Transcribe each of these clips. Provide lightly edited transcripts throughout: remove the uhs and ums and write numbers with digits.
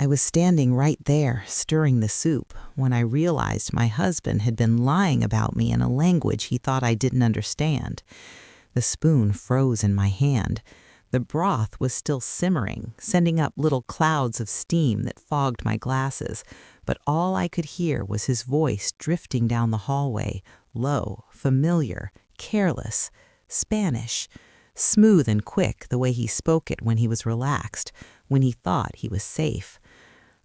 I was standing right there, stirring the soup, when I realized my husband had been lying about me in a language he thought I didn't understand. The spoon froze in my hand. The broth was still simmering, sending up little clouds of steam that fogged my glasses, but all I could hear was his voice drifting down the hallway, low, familiar, careless, Spanish, smooth and quick the way he spoke it when he was relaxed, when he thought he was safe.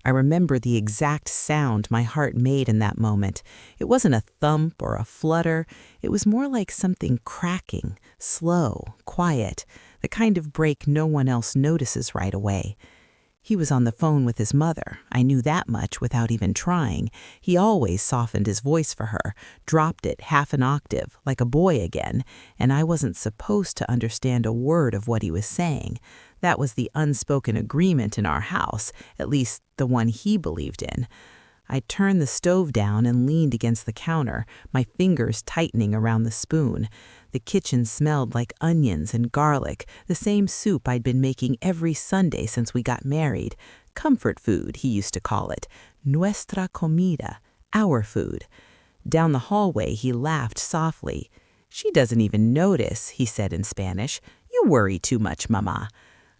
I remember the exact sound my heart made in that moment. It wasn't a thump or a flutter. It was more like something cracking, slow, quiet, the kind of break no one else notices right away. He was on the phone with his mother. I knew that much without even trying. He always softened his voice for her, dropped it half an octave, like a boy again, and I wasn't supposed to understand a word of what he was saying. That was the unspoken agreement in our house, at least the one he believed in. I turned the stove down and leaned against the counter, my fingers tightening around the spoon. The kitchen smelled like onions and garlic, the same soup I'd been making every Sunday since we got married. Comfort food, he used to call it. Nuestra comida, our food. Down the hallway, he laughed softly. "She doesn't even notice," he said in Spanish. "You worry too much, Mama."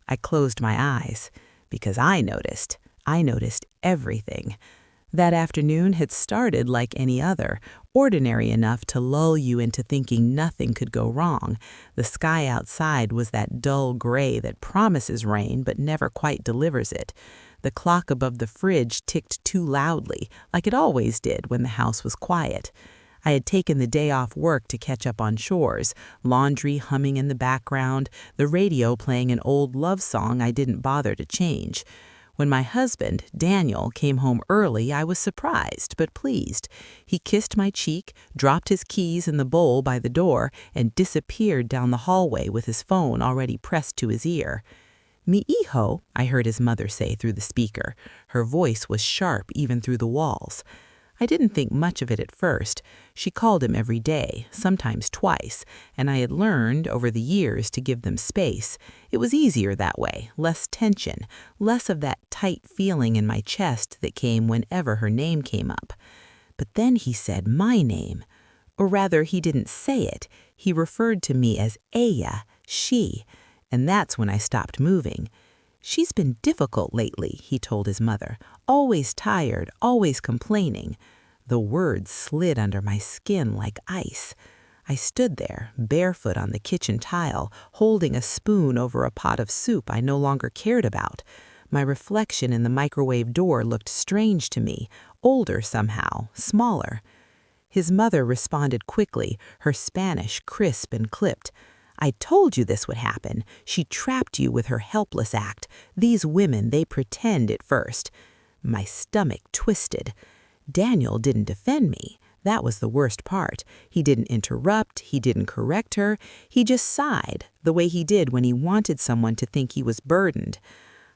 I closed my eyes, because I noticed. I noticed everything. That afternoon had started like any other, ordinary enough to lull you into thinking nothing could go wrong. The sky outside was that dull gray that promises rain but never quite delivers it. The clock above the fridge ticked too loudly, like it always did when the house was quiet. I had taken the day off work to catch up on chores, laundry humming in the background, the radio playing an old love song I didn't bother to change. When my husband, Daniel, came home early, I was surprised but pleased. He kissed my cheek, dropped his keys in the bowl by the door, and disappeared down the hallway with his phone already pressed to his ear. "Mi hijo," I heard his mother say through the speaker. Her voice was sharp even through the walls. I didn't think much of it at first. She called him every day, sometimes twice, and I had learned over the years to give them space. It was easier that way, less tension, less of that tight feeling in my chest that came whenever her name came up. But then he said my name. Or rather, he didn't say it. He referred to me as ella, she, and that's when I stopped moving. "She's been difficult lately," he told his mother. "Always tired, always complaining." The words slid under my skin like ice. I stood there, barefoot on the kitchen tile, holding a spoon over a pot of soup I no longer cared about. My reflection in the microwave door looked strange to me, older somehow, smaller. His mother responded quickly, her Spanish crisp and clipped. "I told you this would happen. She trapped you with her helpless act. These women, they pretend at first." My stomach twisted. Daniel didn't defend me. That was the worst part. He didn't interrupt. He didn't correct her. He just sighed, the way he did when he wanted someone to think he was burdened.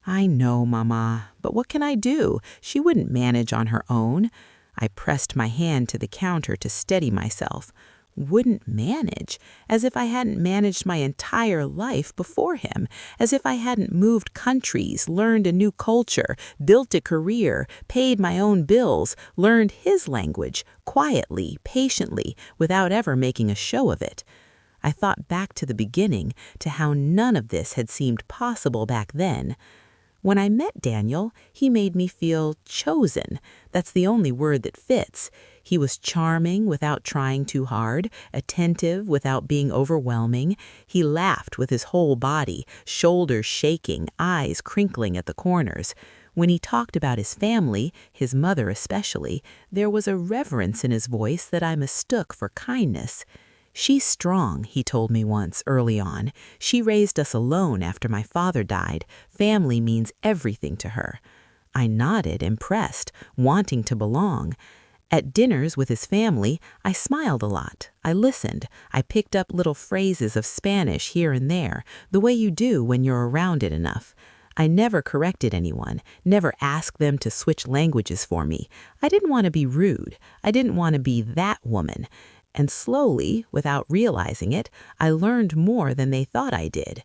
"I know, Mama, but what can I do? She wouldn't manage on her own." I pressed my hand to the counter to steady myself. Wouldn't manage, as if I hadn't managed my entire life before him, as if I hadn't moved countries, learned a new culture, built a career, paid my own bills, learned his language, quietly, patiently, without ever making a show of it. I thought back to the beginning, to how none of this had seemed possible back then. When I met Daniel, he made me feel chosen. That's the only word that fits. He was charming without trying too hard, attentive without being overwhelming. He laughed with his whole body, shoulders shaking, eyes crinkling at the corners. When he talked about his family, his mother especially, there was a reverence in his voice that I mistook for kindness. "She's strong," he told me once early on. "She raised us alone after my father died. Family means everything to her." I nodded, impressed, wanting to belong. At dinners with his family, I smiled a lot. I listened. I picked up little phrases of Spanish here and there, the way you do when you're around it enough. I never corrected anyone, never asked them to switch languages for me. I didn't want to be rude. I didn't want to be that woman. And slowly, without realizing it, I learned more than they thought I did.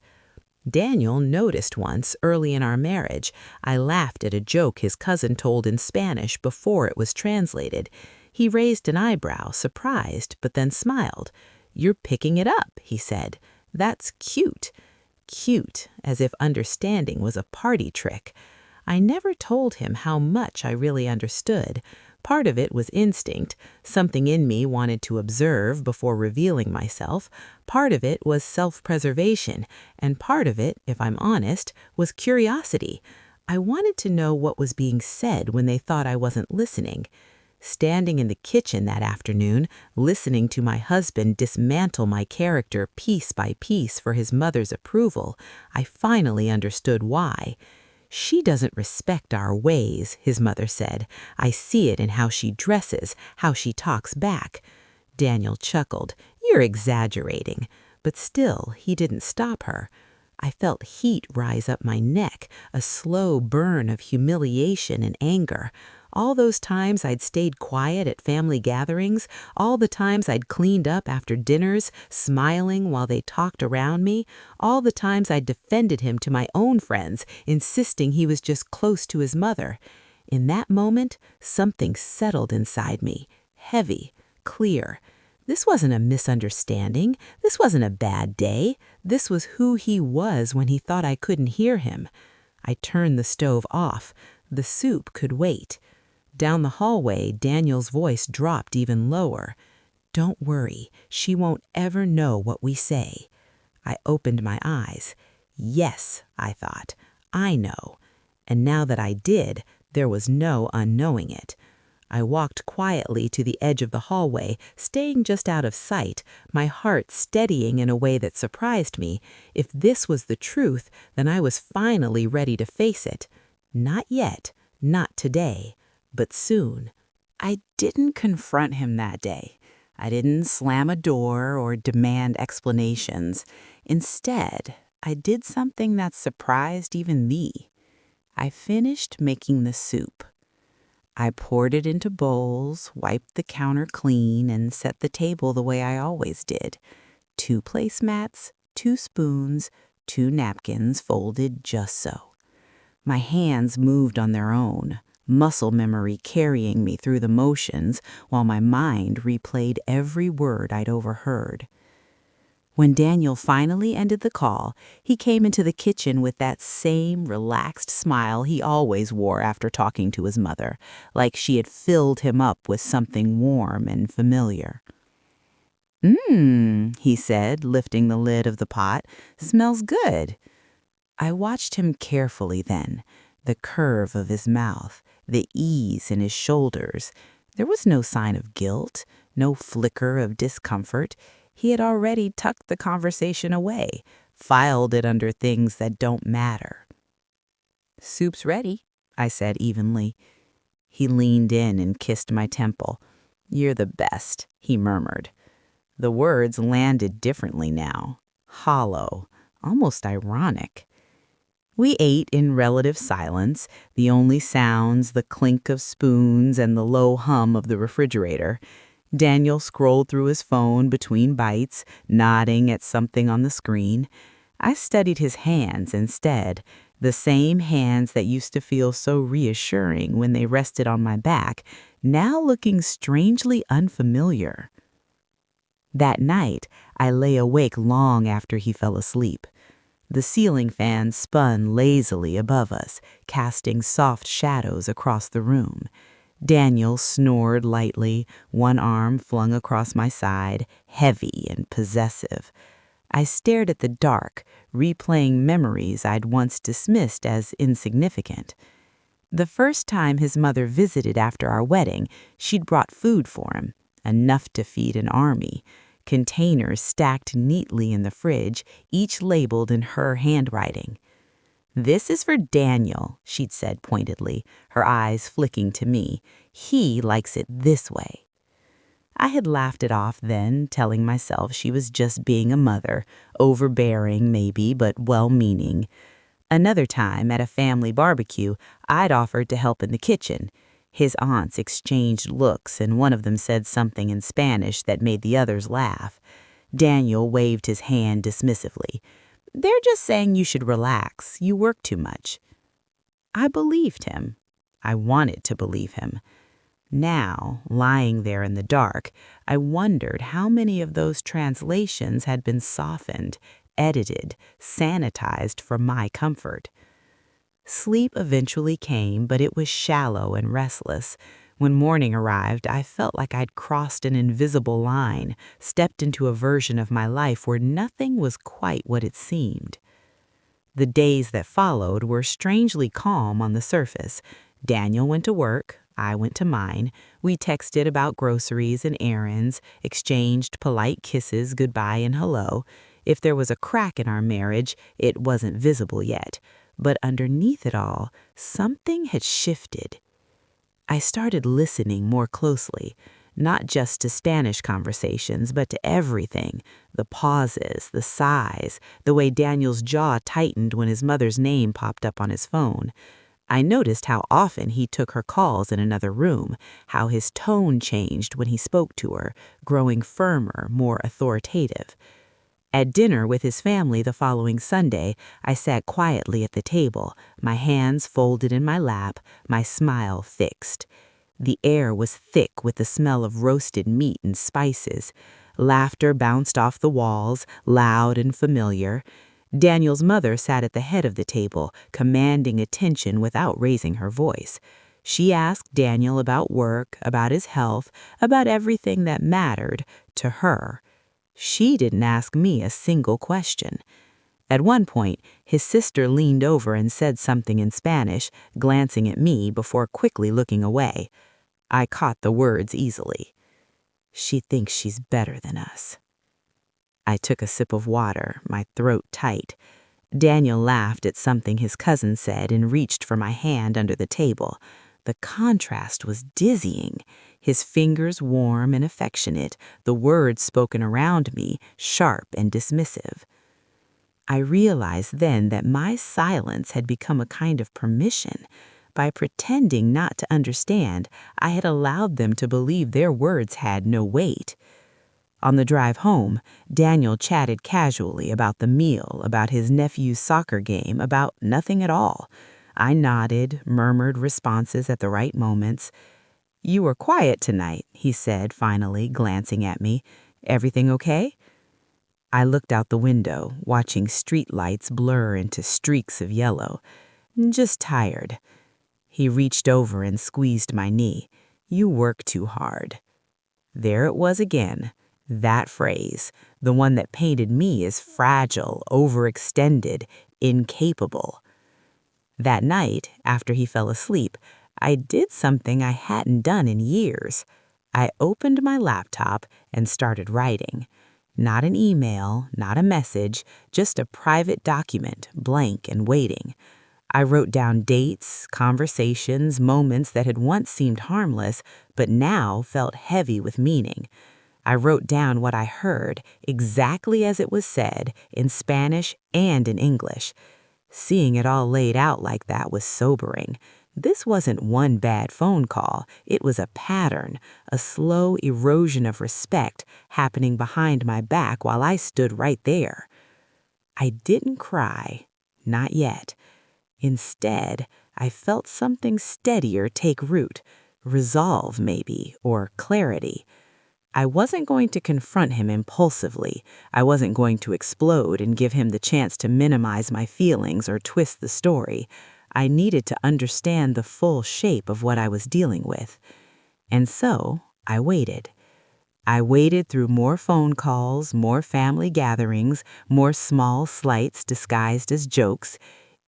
Daniel noticed once, early in our marriage, I laughed at a joke his cousin told in Spanish before it was translated. He raised an eyebrow, surprised, but then smiled. "You're picking it up," he said. "That's cute." Cute, as if understanding was a party trick. I never told him how much I really understood. Part of it was instinct. Something in me wanted to observe before revealing myself. Part of it was self-preservation. And part of it, if I'm honest, was curiosity. I wanted to know what was being said when they thought I wasn't listening. Standing in the kitchen that afternoon, listening to my husband dismantle my character piece by piece for his mother's approval, I finally understood why. "She doesn't respect our ways," his mother said. "I see it in how she dresses, how she talks back." Daniel chuckled. "You're exaggerating." But still, he didn't stop her. I felt heat rise up my neck, a slow burn of humiliation and anger. All those times I'd stayed quiet at family gatherings, all the times I'd cleaned up after dinners, smiling while they talked around me, all the times I'd defended him to my own friends, insisting he was just close to his mother. In that moment, something settled inside me, heavy, clear. This wasn't a misunderstanding. This wasn't a bad day. This was who he was when he thought I couldn't hear him. I turned the stove off. The soup could wait. Down the hallway, Daniel's voice dropped even lower. "Don't worry, she won't ever know what we say." I opened my eyes. Yes, I thought, I know. And now that I did, there was no unknowing it. I walked quietly to the edge of the hallway, staying just out of sight, my heart steadying in a way that surprised me. If this was the truth, then I was finally ready to face it. Not yet, not today. But soon. I didn't confront him that day. I didn't slam a door or demand explanations. Instead, I did something that surprised even me. I finished making the soup. I poured it into bowls, wiped the counter clean, and set the table the way I always did. 2 placemats, 2 spoons, 2 napkins folded just so. My hands moved on their own, muscle memory carrying me through the motions while my mind replayed every word I'd overheard. When Daniel finally ended the call, he came into the kitchen with that same relaxed smile he always wore after talking to his mother, like she had filled him up with something warm and familiar. He said, lifting the lid of the pot. "Smells good." I watched him carefully then, the curve of his mouth, the ease in his shoulders. There was no sign of guilt, no flicker of discomfort. He had already tucked the conversation away, filed it under things that don't matter. "Soup's ready," I said evenly. He leaned in and kissed my temple. "You're the best," he murmured. The words landed differently now, hollow, almost ironic. We ate in relative silence, the only sounds the clink of spoons and the low hum of the refrigerator. Daniel scrolled through his phone between bites, nodding at something on the screen. I studied his hands instead, the same hands that used to feel so reassuring when they rested on my back, now looking strangely unfamiliar. That night, I lay awake long after he fell asleep. The ceiling fan spun lazily above us, casting soft shadows across the room. Daniel snored lightly, one arm flung across my side, heavy and possessive. I stared at the dark, replaying memories I'd once dismissed as insignificant. The first time his mother visited after our wedding, she'd brought food for him, enough to feed an army. Containers stacked neatly in the fridge, each labeled in her handwriting. "This is for Daniel," she'd said pointedly, her eyes flicking to me. "He likes it this way." I had laughed it off then, telling myself she was just being a mother, overbearing maybe, but well-meaning. Another time, at a family barbecue, I'd offered to help in the kitchen. His aunts exchanged looks, and one of them said something in Spanish that made the others laugh. Daniel waved his hand dismissively. "They're just saying you should relax. You work too much." I believed him. I wanted to believe him. Now, lying there in the dark, I wondered how many of those translations had been softened, edited, sanitized for my comfort. Sleep eventually came, but it was shallow and restless. When morning arrived, I felt like I'd crossed an invisible line, stepped into a version of my life where nothing was quite what it seemed. The days that followed were strangely calm on the surface. Daniel went to work, I went to mine. We texted about groceries and errands, exchanged polite kisses, goodbye and hello. If there was a crack in our marriage, it wasn't visible yet. But underneath it all, something had shifted. I started listening more closely, not just to Spanish conversations, but to everything. The pauses, the sighs, the way Daniel's jaw tightened when his mother's name popped up on his phone. I noticed how often he took her calls in another room, how his tone changed when he spoke to her, growing firmer, more authoritative. At dinner with his family the following Sunday, I sat quietly at the table, my hands folded in my lap, my smile fixed. The air was thick with the smell of roasted meat and spices. Laughter bounced off the walls, loud and familiar. Daniel's mother sat at the head of the table, commanding attention without raising her voice. She asked Daniel about work, about his health, about everything that mattered to her. She didn't ask me a single question. At one point, his sister leaned over and said something in Spanish, glancing at me before quickly looking away. I caught the words easily. "She thinks she's better than us." I took a sip of water, my throat tight. Daniel laughed at something his cousin said and reached for my hand under the table. The contrast was dizzying. His fingers warm and affectionate, the words spoken around me sharp and dismissive. I realized then that my silence had become a kind of permission. By pretending not to understand, I had allowed them to believe their words had no weight. On the drive home, Daniel chatted casually about the meal, about his nephew's soccer game, about nothing at all. I nodded, murmured responses at the right moments. "You were quiet tonight," he said finally, glancing at me. "Everything okay?" I looked out the window, watching street lights blur into streaks of yellow. "Just tired." He reached over and squeezed my knee. "You work too hard." There it was again. That phrase, the one that painted me as fragile, overextended, incapable. That night, after he fell asleep, I did something I hadn't done in years. I opened my laptop and started writing. Not an email, not a message, just a private document, blank and waiting. I wrote down dates, conversations, moments that had once seemed harmless, but now felt heavy with meaning. I wrote down what I heard, exactly as it was said, in Spanish and in English. Seeing it all laid out like that was sobering. This wasn't one bad phone call. It was a pattern, a slow erosion of respect happening behind my back while I stood right there. I didn't cry, not yet. Instead, I felt something steadier take root, resolve maybe, or clarity. I wasn't going to confront him impulsively. I wasn't going to explode and give him the chance to minimize my feelings or twist the story. I needed to understand the full shape of what I was dealing with. And so I waited. I waited through more phone calls, more family gatherings, more small slights disguised as jokes.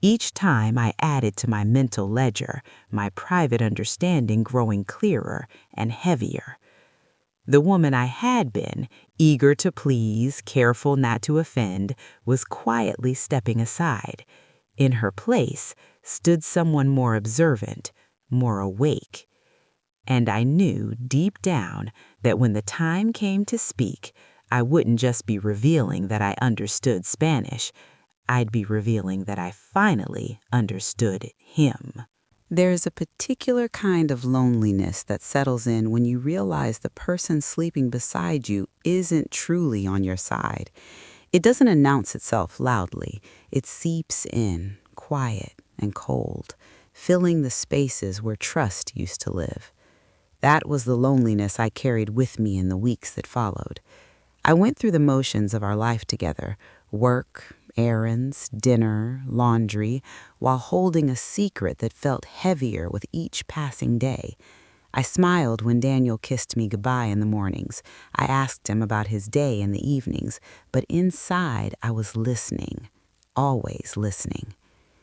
Each time I added to my mental ledger, my private understanding growing clearer and heavier. The woman I had been, eager to please, careful not to offend, was quietly stepping aside. In her place stood someone more observant, more awake. And I knew deep down that when the time came to speak, I wouldn't just be revealing that I understood Spanish. I'd be revealing that I finally understood him. There's a particular kind of loneliness that settles in when you realize the person sleeping beside you isn't truly on your side. It doesn't announce itself loudly. It seeps in, quiet and cold, filling the spaces where trust used to live. That was the loneliness I carried with me in the weeks that followed. I went through the motions of our life together, work, errands, dinner, laundry, while holding a secret that felt heavier with each passing day. I smiled when Daniel kissed me goodbye in the mornings. I asked him about his day in the evenings, but inside I was listening, always listening.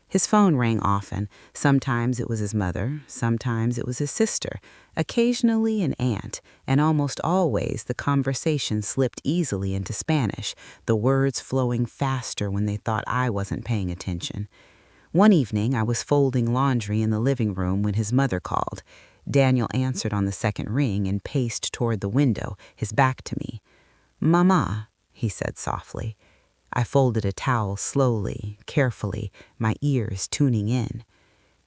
His phone rang often. Sometimes it was his mother, sometimes it was his sister, occasionally an aunt, and almost always the conversation slipped easily into Spanish, the words flowing faster when they thought I wasn't paying attention. One evening, I was folding laundry in the living room when his mother called. Daniel answered on the second ring and paced toward the window, his back to me. "Mama," he said softly. I folded a towel slowly, carefully, my ears tuning in.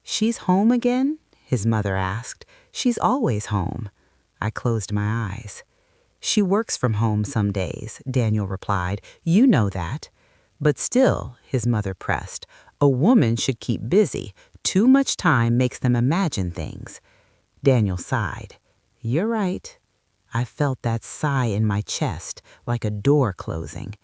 "She's home again?" his mother asked. "She's always home." I closed my eyes. "She works from home some days," Daniel replied. "You know that." "But still," his mother pressed, "a woman should keep busy. Too much time makes them imagine things." Daniel sighed. "You're right." I felt that sigh in my chest, like a door closing.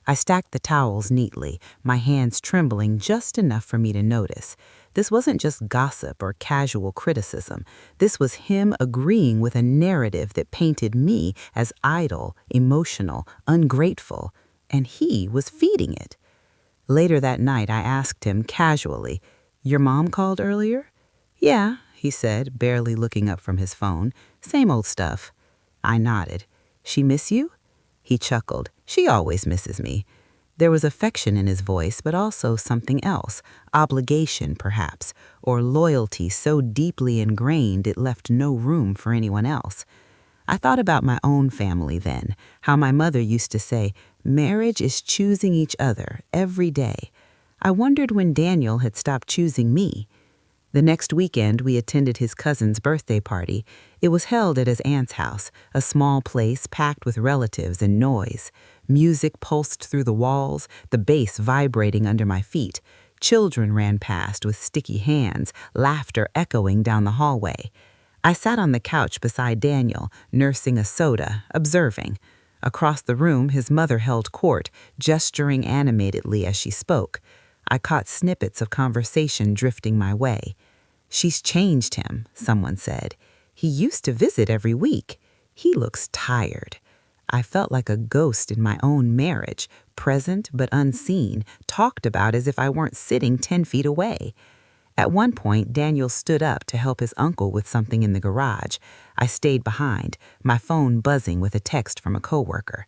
I stacked the towels neatly, my hands trembling just enough for me to notice. This wasn't just gossip or casual criticism. This was him agreeing with a narrative that painted me as idle, emotional, ungrateful, and he was feeding it. Later that night, I asked him casually, "Your mom called earlier?" "Yeah," he said, barely looking up from his phone. "Same old stuff." I nodded. "She miss you?" He chuckled. "She always misses me." There was affection in his voice, but also something else, obligation perhaps, or loyalty so deeply ingrained it left no room for anyone else. I thought about my own family then, how my mother used to say, "Marriage is choosing each other every day." I wondered when Daniel had stopped choosing me. The next weekend, we attended his cousin's birthday party. It was held at his aunt's house, a small place packed with relatives and noise. Music pulsed through the walls, the bass vibrating under my feet. Children ran past with sticky hands, laughter echoing down the hallway. I sat on the couch beside Daniel, nursing a soda, observing. Across the room, his mother held court, gesturing animatedly as she spoke. I caught snippets of conversation drifting my way. "She's changed him," someone said. "He used to visit every week. He looks tired." I felt like a ghost in my own marriage, present but unseen, talked about as if I weren't sitting 10 feet away. At one point, Daniel stood up to help his uncle with something in the garage. I stayed behind, my phone buzzing with a text from a coworker.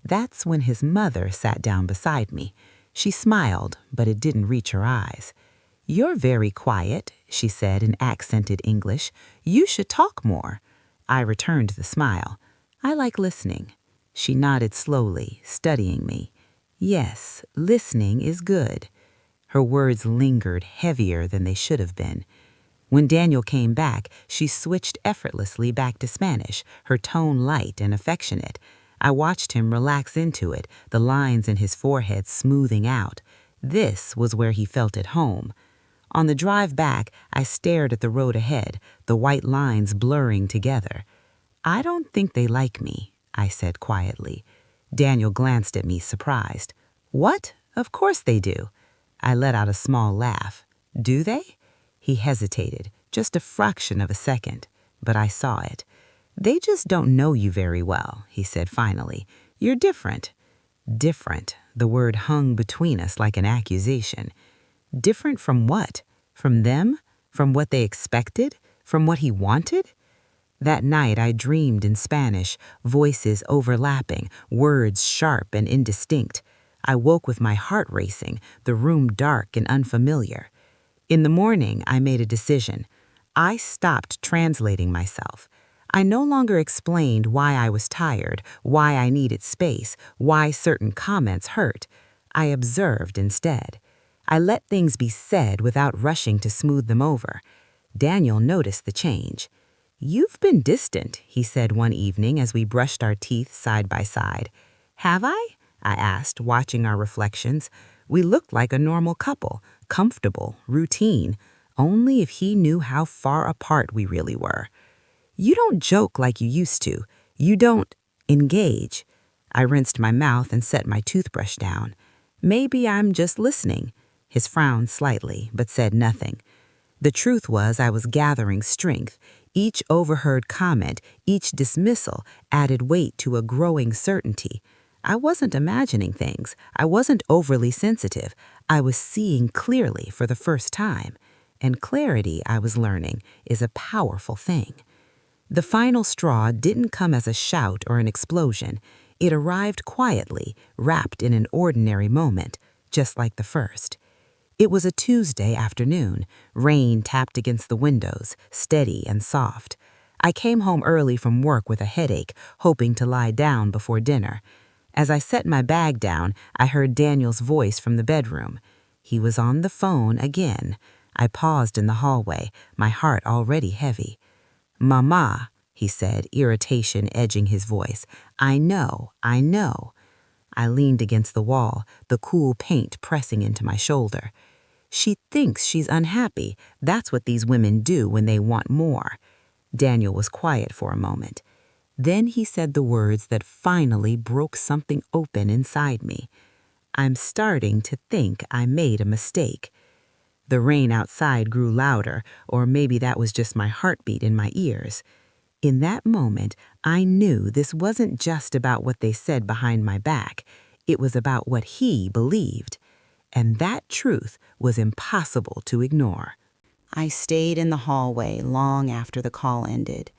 That's when his mother sat down beside me. She smiled, but it didn't reach her eyes. "You're very quiet," she said in accented English. "You should talk more." I returned the smile. "I like listening." She nodded slowly, studying me. "Yes, listening is good." Her words lingered heavier than they should have been. When Daniel came back, she switched effortlessly back to Spanish, her tone light and affectionate. I watched him relax into it, the lines in his forehead smoothing out. This was where he felt at home. On the drive back, I stared at the road ahead, the white lines blurring together. "I don't think they like me," I said quietly. Daniel glanced at me, surprised. "What? Of course they do." I let out a small laugh. "Do they?" He hesitated, just a fraction of a second, but I saw it. "They just don't know you very well," he said finally. "You're different." Different, the word hung between us like an accusation. Different from what? From them? From what they expected? From what he wanted? That night I dreamed in Spanish, voices overlapping, words sharp and indistinct. I woke with my heart racing, the room dark and unfamiliar. In the morning, I made a decision. I stopped translating myself. I no longer explained why I was tired, why I needed space, why certain comments hurt. I observed instead. I let things be said without rushing to smooth them over. Daniel noticed the change. "You've been distant," he said one evening as we brushed our teeth side by side. "Have I?" I asked, watching our reflections. We looked like a normal couple, comfortable, routine, only if he knew how far apart we really were. You don't joke like you used to. You don't engage. I rinsed my mouth and set my toothbrush down. Maybe I'm just listening. His frowned slightly, but said nothing. The truth was I was gathering strength. Each overheard comment, each dismissal added weight to a growing certainty. I wasn't imagining things. I wasn't overly sensitive. I was seeing clearly for the first time. And clarity, I was learning, is a powerful thing. The final straw didn't come as a shout or an explosion. It arrived quietly, wrapped in an ordinary moment, just like the first. It was a Tuesday afternoon. Rain tapped against the windows, steady and soft. I came home early from work with a headache, hoping to lie down before dinner. As I set my bag down, I heard Daniel's voice from the bedroom. He was on the phone again. I paused in the hallway, my heart already heavy. "Mama," he said, irritation edging his voice. I know. I leaned against the wall, the cool paint pressing into my shoulder. She thinks she's unhappy. That's what these women do when they want more. Daniel was quiet for a moment. Then he said the words that finally broke something open inside me. I'm starting to think I made a mistake. The rain outside grew louder, or maybe that was just my heartbeat in my ears. In that moment, I knew this wasn't just about what they said behind my back. It was about what he believed. And that truth was impossible to ignore. I stayed in the hallway long after the call ended.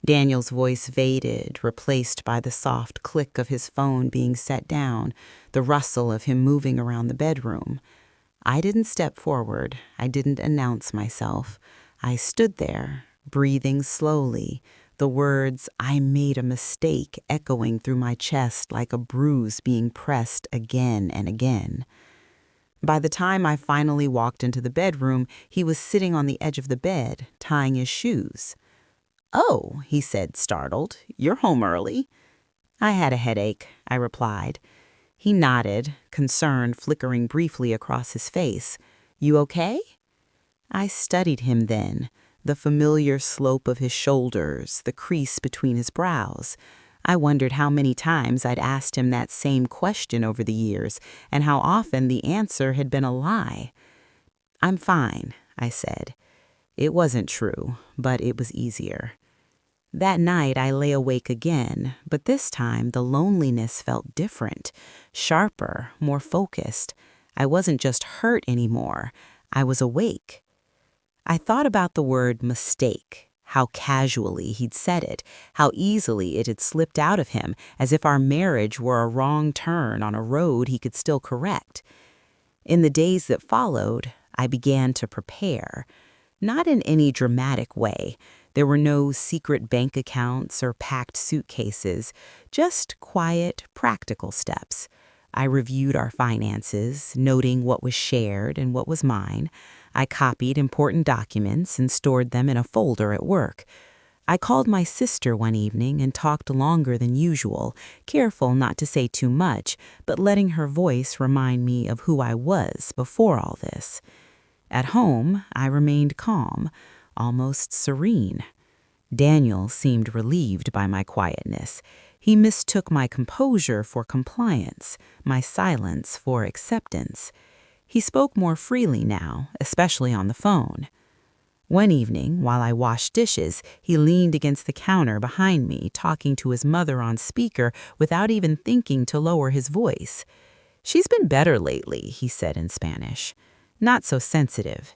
Daniel's voice faded, replaced by the soft click of his phone being set down, the rustle of him moving around the bedroom. I didn't step forward. I didn't announce myself. I stood there, breathing slowly, the words, "I made a mistake," echoing through my chest like a bruise being pressed again and again. By the time I finally walked into the bedroom, he was sitting on the edge of the bed, tying his shoes. "Oh," he said, startled, "you're home early." "I had a headache," I replied. He nodded, concern flickering briefly across his face. "You okay?" I studied him then, the familiar slope of his shoulders, the crease between his brows. I wondered how many times I'd asked him that same question over the years, and how often the answer had been a lie. "I'm fine," I said. It wasn't true, but it was easier. That night I lay awake again, but this time the loneliness felt different, sharper, more focused. I wasn't just hurt anymore. I was awake. I thought about the word mistake, how casually he'd said it, how easily it had slipped out of him, as if our marriage were a wrong turn on a road he could still correct. In the days that followed, I began to prepare. Not in any dramatic way. There were no secret bank accounts or packed suitcases, just quiet, practical steps. I reviewed our finances, noting what was shared and what was mine. I copied important documents and stored them in a folder at work. I called my sister one evening and talked longer than usual, careful not to say too much, but letting her voice remind me of who I was before all this. At home, I remained calm, almost serene. Daniel seemed relieved by my quietness. He mistook my composure for compliance, my silence for acceptance. He spoke more freely now, especially on the phone. One evening, while I washed dishes, he leaned against the counter behind me, talking to his mother on speaker without even thinking to lower his voice. "She's been better lately," he said in Spanish. "Not so sensitive."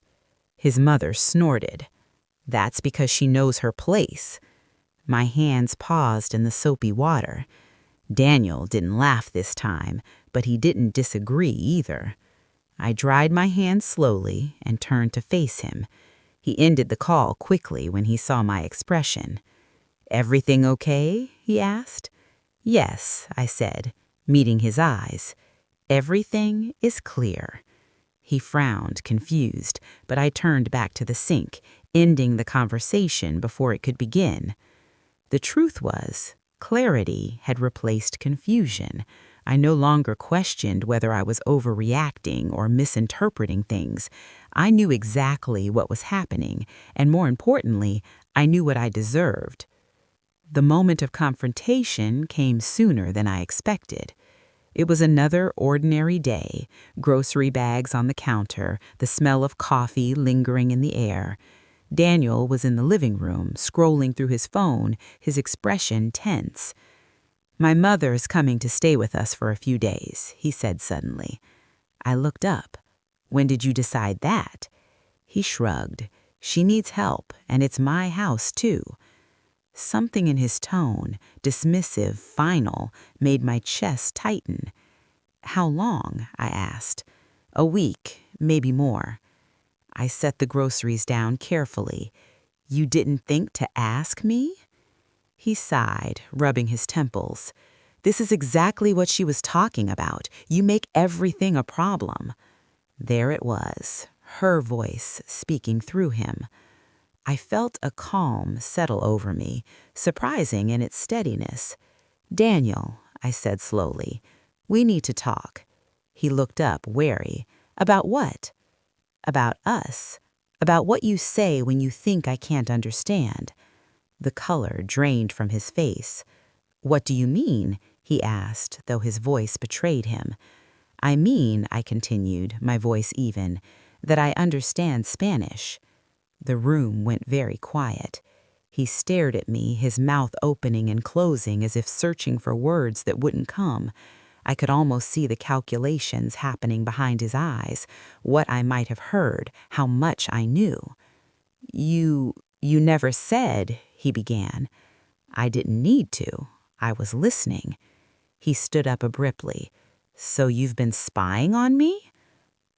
His mother snorted. "That's because she knows her place." My hands paused in the soapy water. Daniel didn't laugh this time, but he didn't disagree either. I dried my hands slowly and turned to face him. He ended the call quickly when he saw my expression. "Everything okay?" he asked. "Yes," I said, meeting his eyes. "Everything is clear." He frowned, confused, but I turned back to the sink, ending the conversation before it could begin. The truth was, clarity had replaced confusion, I no longer questioned whether I was overreacting or misinterpreting things. I knew exactly what was happening, and more importantly, I knew what I deserved. The moment of confrontation came sooner than I expected. It was another ordinary day, grocery bags on the counter, the smell of coffee lingering in the air. Daniel was in the living room, scrolling through his phone, his expression tense. "My mother's coming to stay with us for a few days," he said suddenly. I looked up. "When did you decide that?" He shrugged. "She needs help, and it's my house, too." Something in his tone, dismissive, final, made my chest tighten. "How long?" I asked. "A week, maybe more." I set the groceries down carefully. "You didn't think to ask me?" He sighed, rubbing his temples. "This is exactly what she was talking about. You make everything a problem." There it was, her voice speaking through him. I felt a calm settle over me, surprising in its steadiness. "Daniel," I said slowly, "we need to talk." He looked up, wary. "About what?" "About us. About what you say when you think I can't understand." The color drained from his face. "What do you mean?" he asked, though his voice betrayed him. "I mean," I continued, my voice even, "that I understand Spanish." The room went very quiet. He stared at me, his mouth opening and closing as if searching for words that wouldn't come. I could almost see the calculations happening behind his eyes, what I might have heard, how much I knew. You never said," he began. I didn't need to. I was listening. He stood up abruptly. "So you've been spying on me?"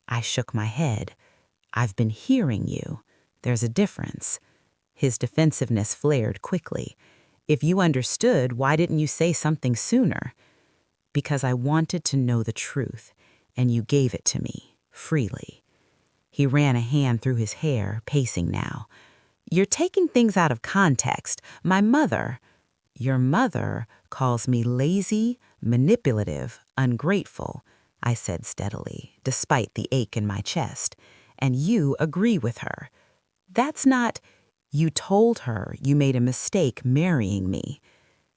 I shook my head. "I've been hearing you. There's a difference." His defensiveness flared quickly. "If you understood, why didn't you say something sooner?" "Because I wanted to know the truth, and you gave it to me, freely." He ran a hand through his hair, pacing now. "You're taking things out of context. My mother—" "Your mother calls me lazy, manipulative, ungrateful," I said steadily, despite the ache in my chest. "And you agree with her. That's not—" "You told her you made a mistake marrying me."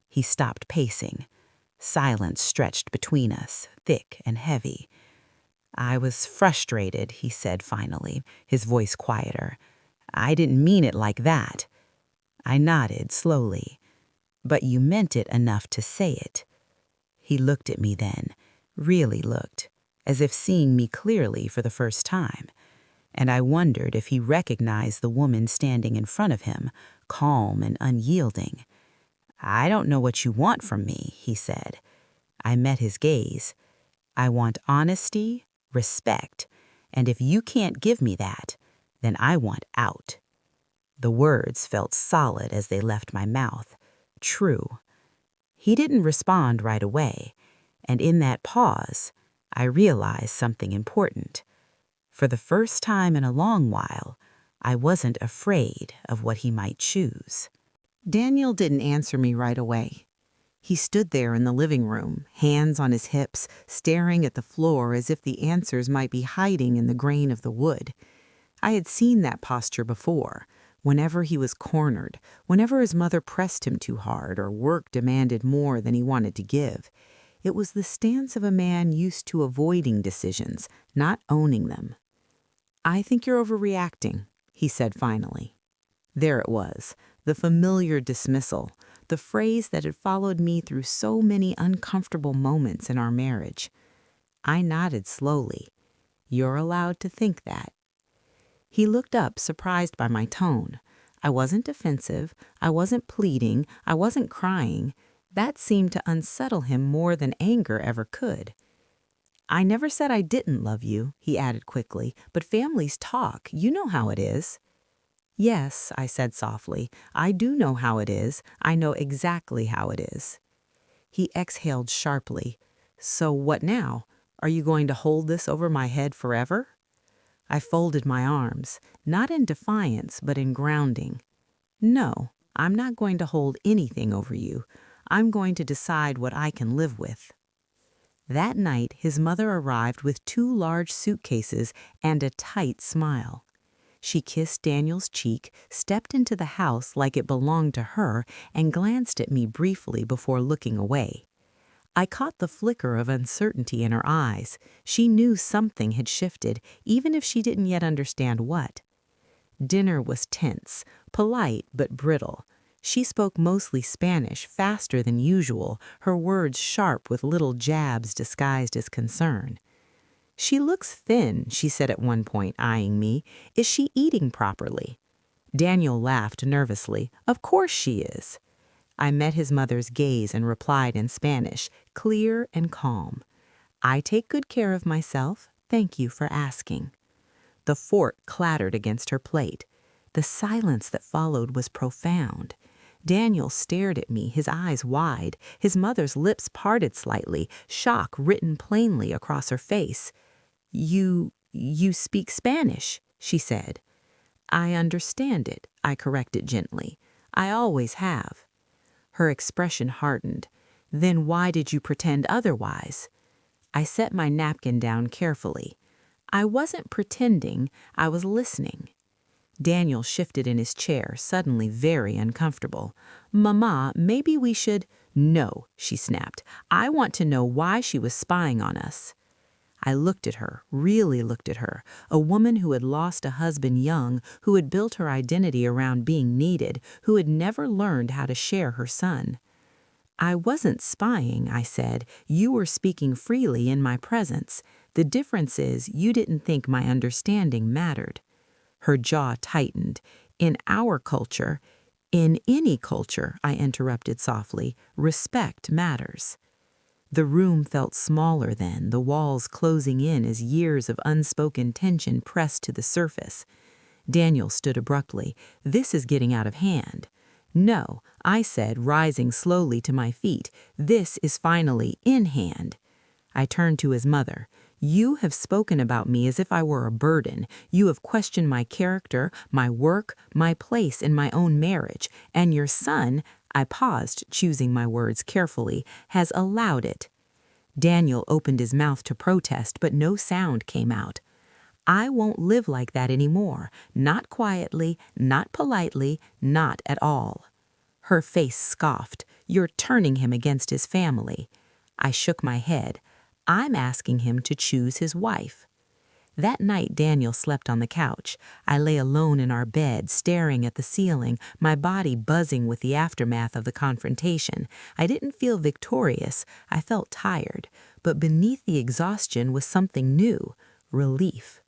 He stopped pacing. Silence stretched between us, thick and heavy. "I was frustrated," he said finally, his voice quieter. "I didn't mean it like that." I nodded slowly. "But you meant it enough to say it." He looked at me then, really looked, as if seeing me clearly for the first time. And I wondered if he recognized the woman standing in front of him, calm and unyielding. "I don't know what you want from me," he said. I met his gaze. "I want honesty, respect, and if you can't give me that, then I want out." The words felt solid as they left my mouth. True. He didn't respond right away, and in that pause, I realized something important. For the first time in a long while, I wasn't afraid of what he might choose. Daniel didn't answer me right away. He stood there in the living room, hands on his hips, staring at the floor as if the answers might be hiding in the grain of the wood. I had seen that posture before, whenever he was cornered, whenever his mother pressed him too hard or work demanded more than he wanted to give. It was the stance of a man used to avoiding decisions, not owning them. "I think you're overreacting," he said finally. There it was, the familiar dismissal, the phrase that had followed me through so many uncomfortable moments in our marriage. I nodded slowly. "You're allowed to think that." He looked up, surprised by my tone. I wasn't defensive, I wasn't pleading, I wasn't crying. That seemed to unsettle him more than anger ever could. "I never said I didn't love you," he added quickly, "but families talk. You know how it is." "Yes," I said softly, "I do know how it is. I know exactly how it is." He exhaled sharply. "So what now? Are you going to hold this over my head forever?" I folded my arms, not in defiance, but in grounding. "No, I'm not going to hold anything over you. I'm going to decide what I can live with." That night, his mother arrived with 2 large suitcases and a tight smile. She kissed Daniel's cheek, stepped into the house like it belonged to her, and glanced at me briefly before looking away. I caught the flicker of uncertainty in her eyes. She knew something had shifted, even if she didn't yet understand what. Dinner was tense, polite but brittle. She spoke mostly Spanish, faster than usual, her words sharp with little jabs disguised as concern. "She looks thin," she said at one point, eyeing me. "Is she eating properly?" Daniel laughed nervously. "Of course she is." I met his mother's gaze and replied in Spanish, clear and calm. "I take good care of myself. Thank you for asking." The fork clattered against her plate. The silence that followed was profound. Daniel stared at me, his eyes wide, his mother's lips parted slightly, shock written plainly across her face. You speak Spanish," she said. "I understand it," I corrected gently. "I always have." Her expression hardened. "Then why did you pretend otherwise?" I set my napkin down carefully. "I wasn't pretending, I was listening." Daniel shifted in his chair, suddenly very uncomfortable. "Mama, maybe we should—" "No," she snapped. "I want to know why she was spying on us." I looked at her, really looked at her, a woman who had lost a husband young, who had built her identity around being needed, who had never learned how to share her son. "I wasn't spying," I said. "You were speaking freely in my presence. The difference is you didn't think my understanding mattered." Her jaw tightened. "In our culture—" "In any culture," I interrupted softly, "respect matters." The room felt smaller then, the walls closing in as years of unspoken tension pressed to the surface. Daniel stood abruptly. "This is getting out of hand." "No," I said, rising slowly to my feet. "This is finally in hand." I turned to his mother. "You have spoken about me as if I were a burden. You have questioned my character, my work, my place in my own marriage, and your son—" I paused, choosing my words carefully, "has allowed it." Daniel opened his mouth to protest, but no sound came out. "I won't live like that anymore. Not quietly, not politely, not at all." Her face scoffed. "You're turning him against his family." I shook my head. "I'm asking him to choose his wife." That night Daniel slept on the couch. I lay alone in our bed, staring at the ceiling, my body buzzing with the aftermath of the confrontation. I didn't feel victorious. I felt tired. But beneath the exhaustion was something new: relief.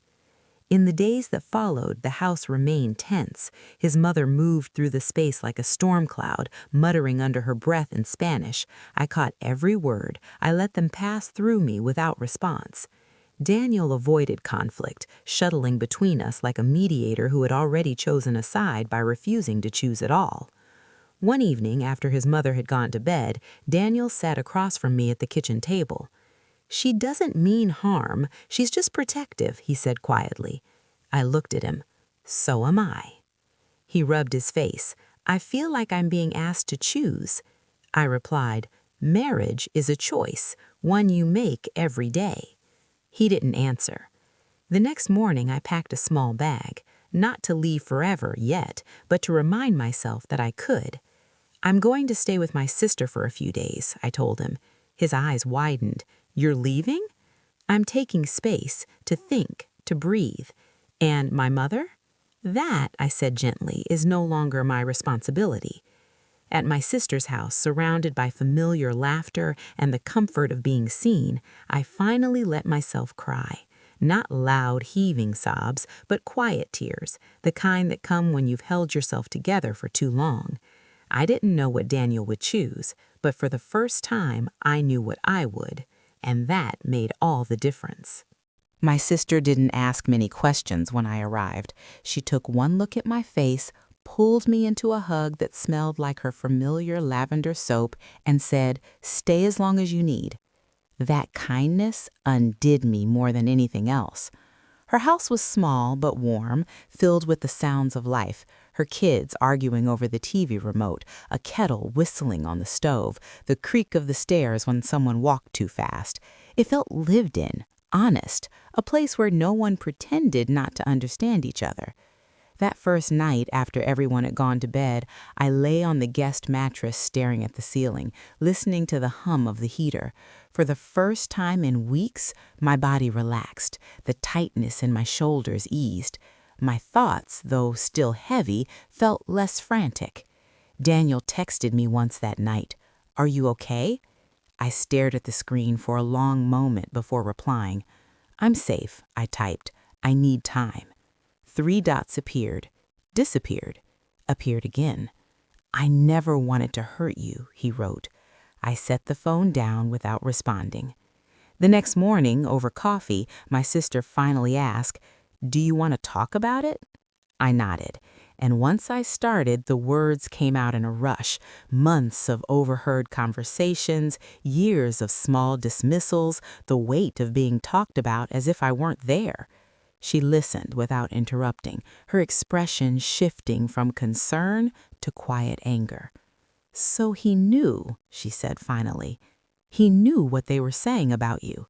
In the days that followed, the house remained tense. His mother moved through the space like a storm cloud, muttering under her breath in Spanish. I caught every word. I let them pass through me without response. Daniel avoided conflict, shuttling between us like a mediator who had already chosen a side by refusing to choose at all. One evening, after his mother had gone to bed, Daniel sat across from me at the kitchen table. "She doesn't mean harm. She's just protective," he said quietly. I looked at him. "So am I." He rubbed his face. "I feel like I'm being asked to choose." I replied, "Marriage is a choice, one you make every day." He didn't answer. The next morning I packed a small bag, not to leave forever yet, but to remind myself that I could. "I'm going to stay with my sister for a few days," I told him. His eyes widened. "You're leaving?" "I'm taking space, to think, to breathe." "And my mother?" "That," I said gently, "is no longer my responsibility." At my sister's house, surrounded by familiar laughter and the comfort of being seen, I finally let myself cry. Not loud, heaving sobs, but quiet tears, the kind that come when you've held yourself together for too long. I didn't know what Daniel would choose, but for the first time, I knew what I would, and that made all the difference. My sister didn't ask many questions when I arrived. She took one look at my face, pulled me into a hug that smelled like her familiar lavender soap, and said, "Stay as long as you need." That kindness undid me more than anything else. Her house was small but warm, filled with the sounds of life. her kids arguing over the TV remote, a kettle whistling on the stove, the creak of the stairs when someone walked too fast. It felt lived in, honest, a place where no one pretended not to understand each other. That first night, after everyone had gone to bed, I lay on the guest mattress staring at the ceiling, listening to the hum of the heater. For the first time in weeks, my body relaxed. The tightness in my shoulders eased. My thoughts, though still heavy, felt less frantic. Daniel texted me once that night. "Are you okay?" I stared at the screen for a long moment before replying. "I'm safe," I typed. "I need time." 3 dots appeared, disappeared, appeared again. "I never wanted to hurt you," he wrote. I set the phone down without responding. The next morning, over coffee, my sister finally asked, "Do you want to talk about it?" I nodded, and once I started, the words came out in a rush. Months of overheard conversations, years of small dismissals, the weight of being talked about as if I weren't there. She listened without interrupting, her expression shifting from concern to quiet anger. "So he knew," she said finally. "He knew what they were saying about you."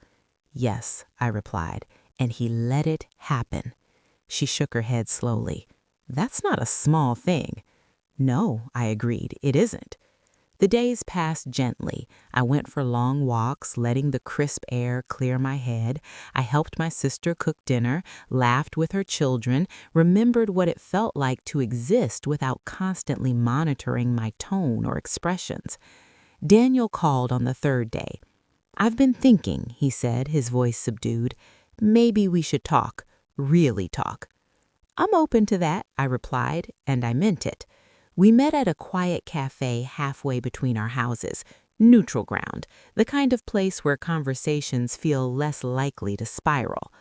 "Yes," I replied, "and he let it happen." She shook her head slowly. "That's not a small thing." "No," I agreed, "it isn't." The days passed gently. I went for long walks, letting the crisp air clear my head. I helped my sister cook dinner, laughed with her children, remembered what it felt like to exist without constantly monitoring my tone or expressions. Daniel called on the 3rd day. "I've been thinking," he said, his voice subdued. "Maybe we should talk, really talk." "I'm open to that," I replied, and I meant it. We met at a quiet cafe halfway between our houses, neutral ground, the kind of place where conversations feel less likely to spiral.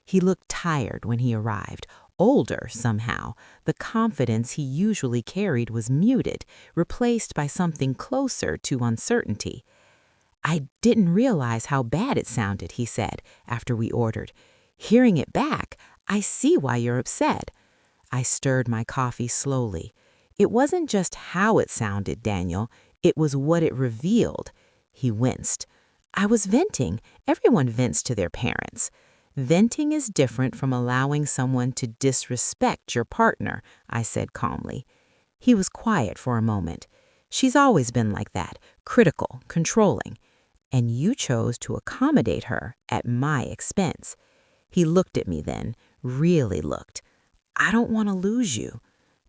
He looked tired when he arrived, older somehow. The confidence he usually carried was muted, replaced by something closer to uncertainty. "I didn't realize how bad it sounded," he said, after we ordered. "Hearing it back, I see why you're upset." I stirred my coffee slowly. "It wasn't just how it sounded, Daniel. It was what it revealed." He winced. "I was venting. Everyone vents to their parents." "Venting is different from allowing someone to disrespect your partner," I said calmly. He was quiet for a moment. "She's always been like that, critical, controlling. And you chose to accommodate her at my expense." He looked at me then, really looked. "I don't want to lose you."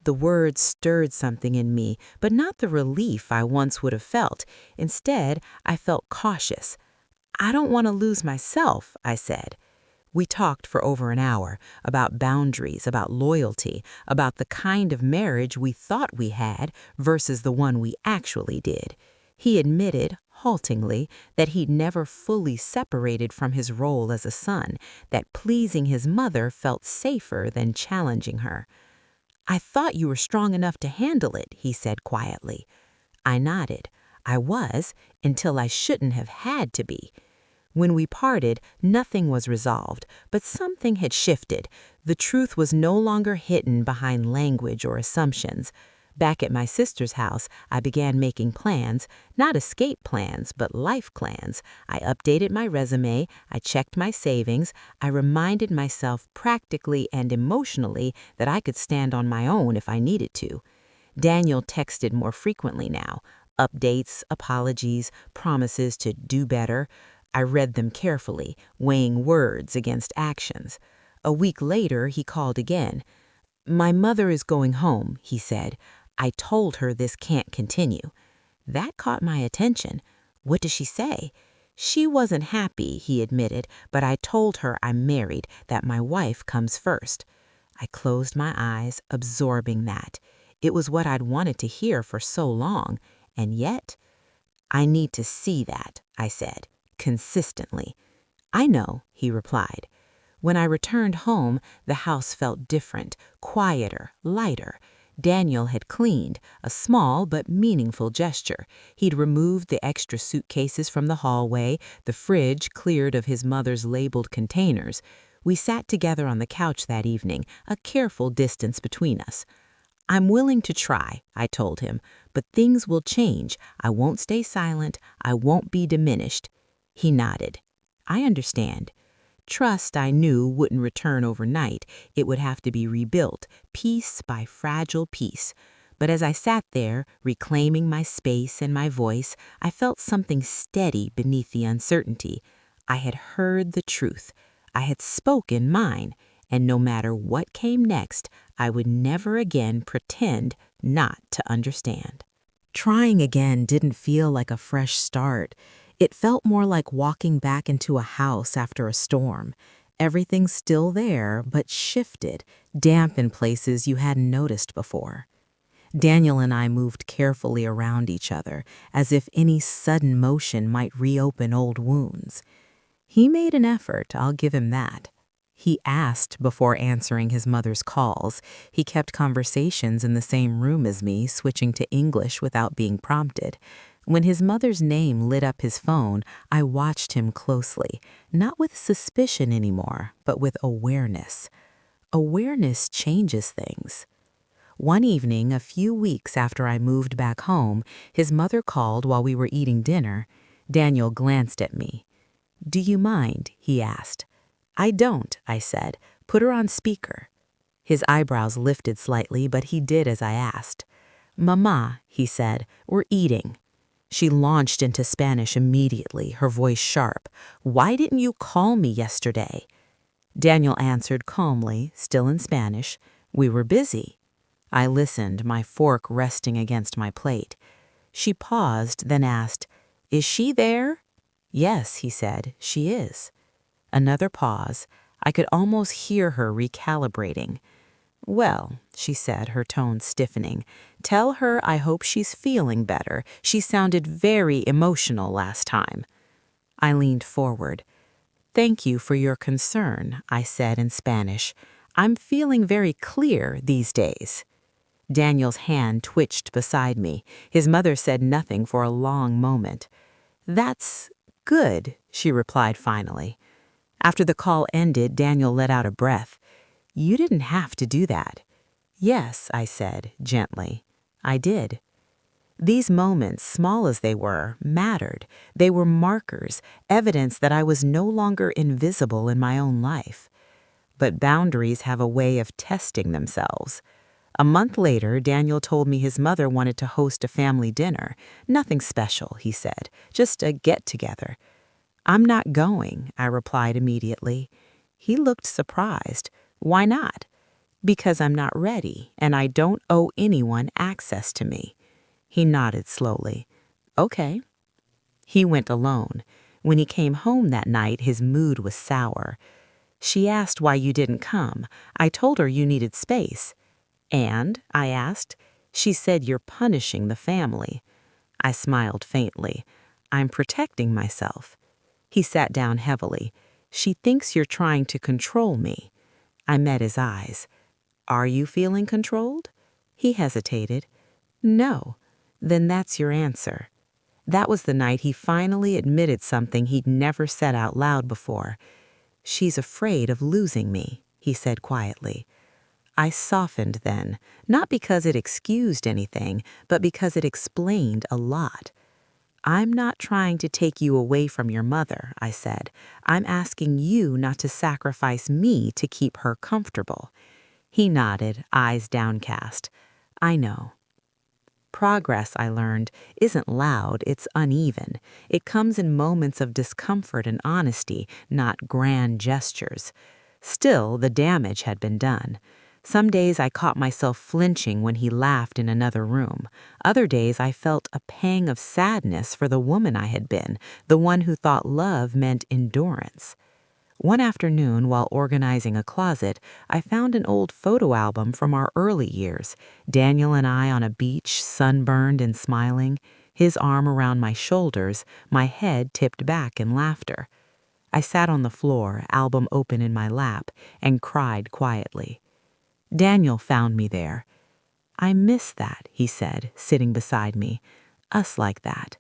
The words stirred something in me, but not the relief I once would have felt. Instead, I felt cautious. "I don't want to lose myself," I said. We talked for over an hour, about boundaries, about loyalty, about the kind of marriage we thought we had versus the one we actually did. He admitted, haltingly, that he'd never fully separated from his role as a son, that pleasing his mother felt safer than challenging her. "I thought you were strong enough to handle it," he said quietly. I nodded. I was, until I shouldn't have had to be. When we parted, nothing was resolved, but something had shifted. The truth was no longer hidden behind language or assumptions. Back at my sister's house, I began making plans, not escape plans, but life plans. I updated my resume, I checked my savings, I reminded myself practically and emotionally that I could stand on my own if I needed to. Daniel texted more frequently now. Updates, apologies, promises to do better. I read them carefully, weighing words against actions. A week later, he called again. "My mother is going home," he said. "I told her this can't continue." That caught my attention. "What does she say?" "She wasn't happy," he admitted, "but I told her I'm married, that my wife comes first." I closed my eyes, absorbing that. It was what I'd wanted to hear for so long, and yet, "I need to see that," I said, consistently. "I know," he replied. When I returned home, the house felt different, quieter, lighter. Daniel had cleaned, a small but meaningful gesture. He'd removed the extra suitcases from the hallway, the fridge cleared of his mother's labeled containers. We sat together on the couch that evening, a careful distance between us. I'm willing to try, I told him, but things will change. I won't stay silent. I won't be diminished. He nodded. I understand. Trust, I knew, wouldn't return overnight. It would have to be rebuilt, piece by fragile piece. But as I sat there, reclaiming my space and my voice, I felt something steady beneath the uncertainty. I had heard the truth. I had spoken mine, and no matter what came next, I would never again pretend not to understand. Trying again didn't feel like a fresh start. It felt more like walking back into a house after a storm. Everything's still there, but shifted, damp in places you hadn't noticed before. Daniel and I moved carefully around each other, as if any sudden motion might reopen old wounds. He made an effort, I'll give him that. He asked before answering his mother's calls. He kept conversations in the same room as me, switching to English without being prompted. When his mother's name lit up his phone, I watched him closely, not with suspicion anymore, but with awareness. Awareness changes things. One evening, a few weeks after I moved back home, his mother called while we were eating dinner. Daniel glanced at me. "Do you mind?" he asked. "I don't," I said. "Put her on speaker." His eyebrows lifted slightly, but he did as I asked. "Mama," he said, "we're eating." She launched into Spanish immediately, her voice sharp. "Why didn't you call me yesterday?" Daniel answered calmly, still in Spanish. "We were busy." I listened, my fork resting against my plate. She paused, then asked, "Is she there?" "Yes," he said, "she is." Another pause. I could almost hear her recalibrating. "Well," she said, her tone stiffening, "tell her I hope she's feeling better. She sounded very emotional last time." I leaned forward. "Thank you for your concern," I said in Spanish. "I'm feeling very clear these days." Daniel's hand twitched beside me. His mother said nothing for a long moment. "That's good," she replied finally. After the call ended, Daniel let out a breath. "You didn't have to do that." "Yes," I said, gently. "I did." These moments, small as they were, mattered. They were markers, evidence that I was no longer invisible in my own life. But boundaries have a way of testing themselves. A month later, Daniel told me his mother wanted to host a family dinner. Nothing special, he said, just a get-together. "I'm not going," I replied immediately. He looked surprised. "Why not?" "Because I'm not ready, and I don't owe anyone access to me." He nodded slowly. "Okay." He went alone. When he came home that night, his mood was sour. "She asked why you didn't come. I told her you needed space." "And?" I asked. "She said you're punishing the family." I smiled faintly. "I'm protecting myself." He sat down heavily. "She thinks you're trying to control me." I met his eyes. "Are you feeling controlled?" He hesitated. "No." "Then that's your answer." That was the night he finally admitted something he'd never said out loud before. "She's afraid of losing me," he said quietly. I softened then, not because it excused anything, but because it explained a lot. "I'm not trying to take you away from your mother," I said. "I'm asking you not to sacrifice me to keep her comfortable." He nodded, eyes downcast. "I know." Progress, I learned, isn't loud, it's uneven. It comes in moments of discomfort and honesty, not grand gestures. Still, the damage had been done. Some days I caught myself flinching when he laughed in another room. Other days I felt a pang of sadness for the woman I had been, the one who thought love meant endurance. One afternoon, while organizing a closet, I found an old photo album from our early years. Daniel and I on a beach, sunburned and smiling, his arm around my shoulders, my head tipped back in laughter. I sat on the floor, album open in my lap, and cried quietly. Daniel found me there. "I miss that," he said, sitting beside me. "Us like that."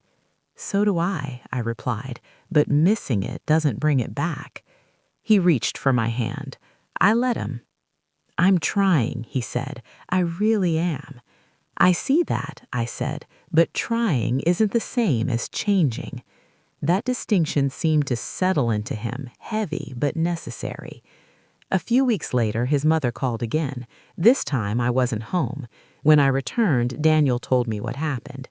"So do I," replied, "but missing it doesn't bring it back." He reached for my hand. I let him. "I'm trying," he said. "I really am." "I see that," I said, "but trying isn't the same as changing." That distinction seemed to settle into him, heavy but necessary. A few weeks later, his mother called again. This time, I wasn't home. When I returned, Daniel told me what happened.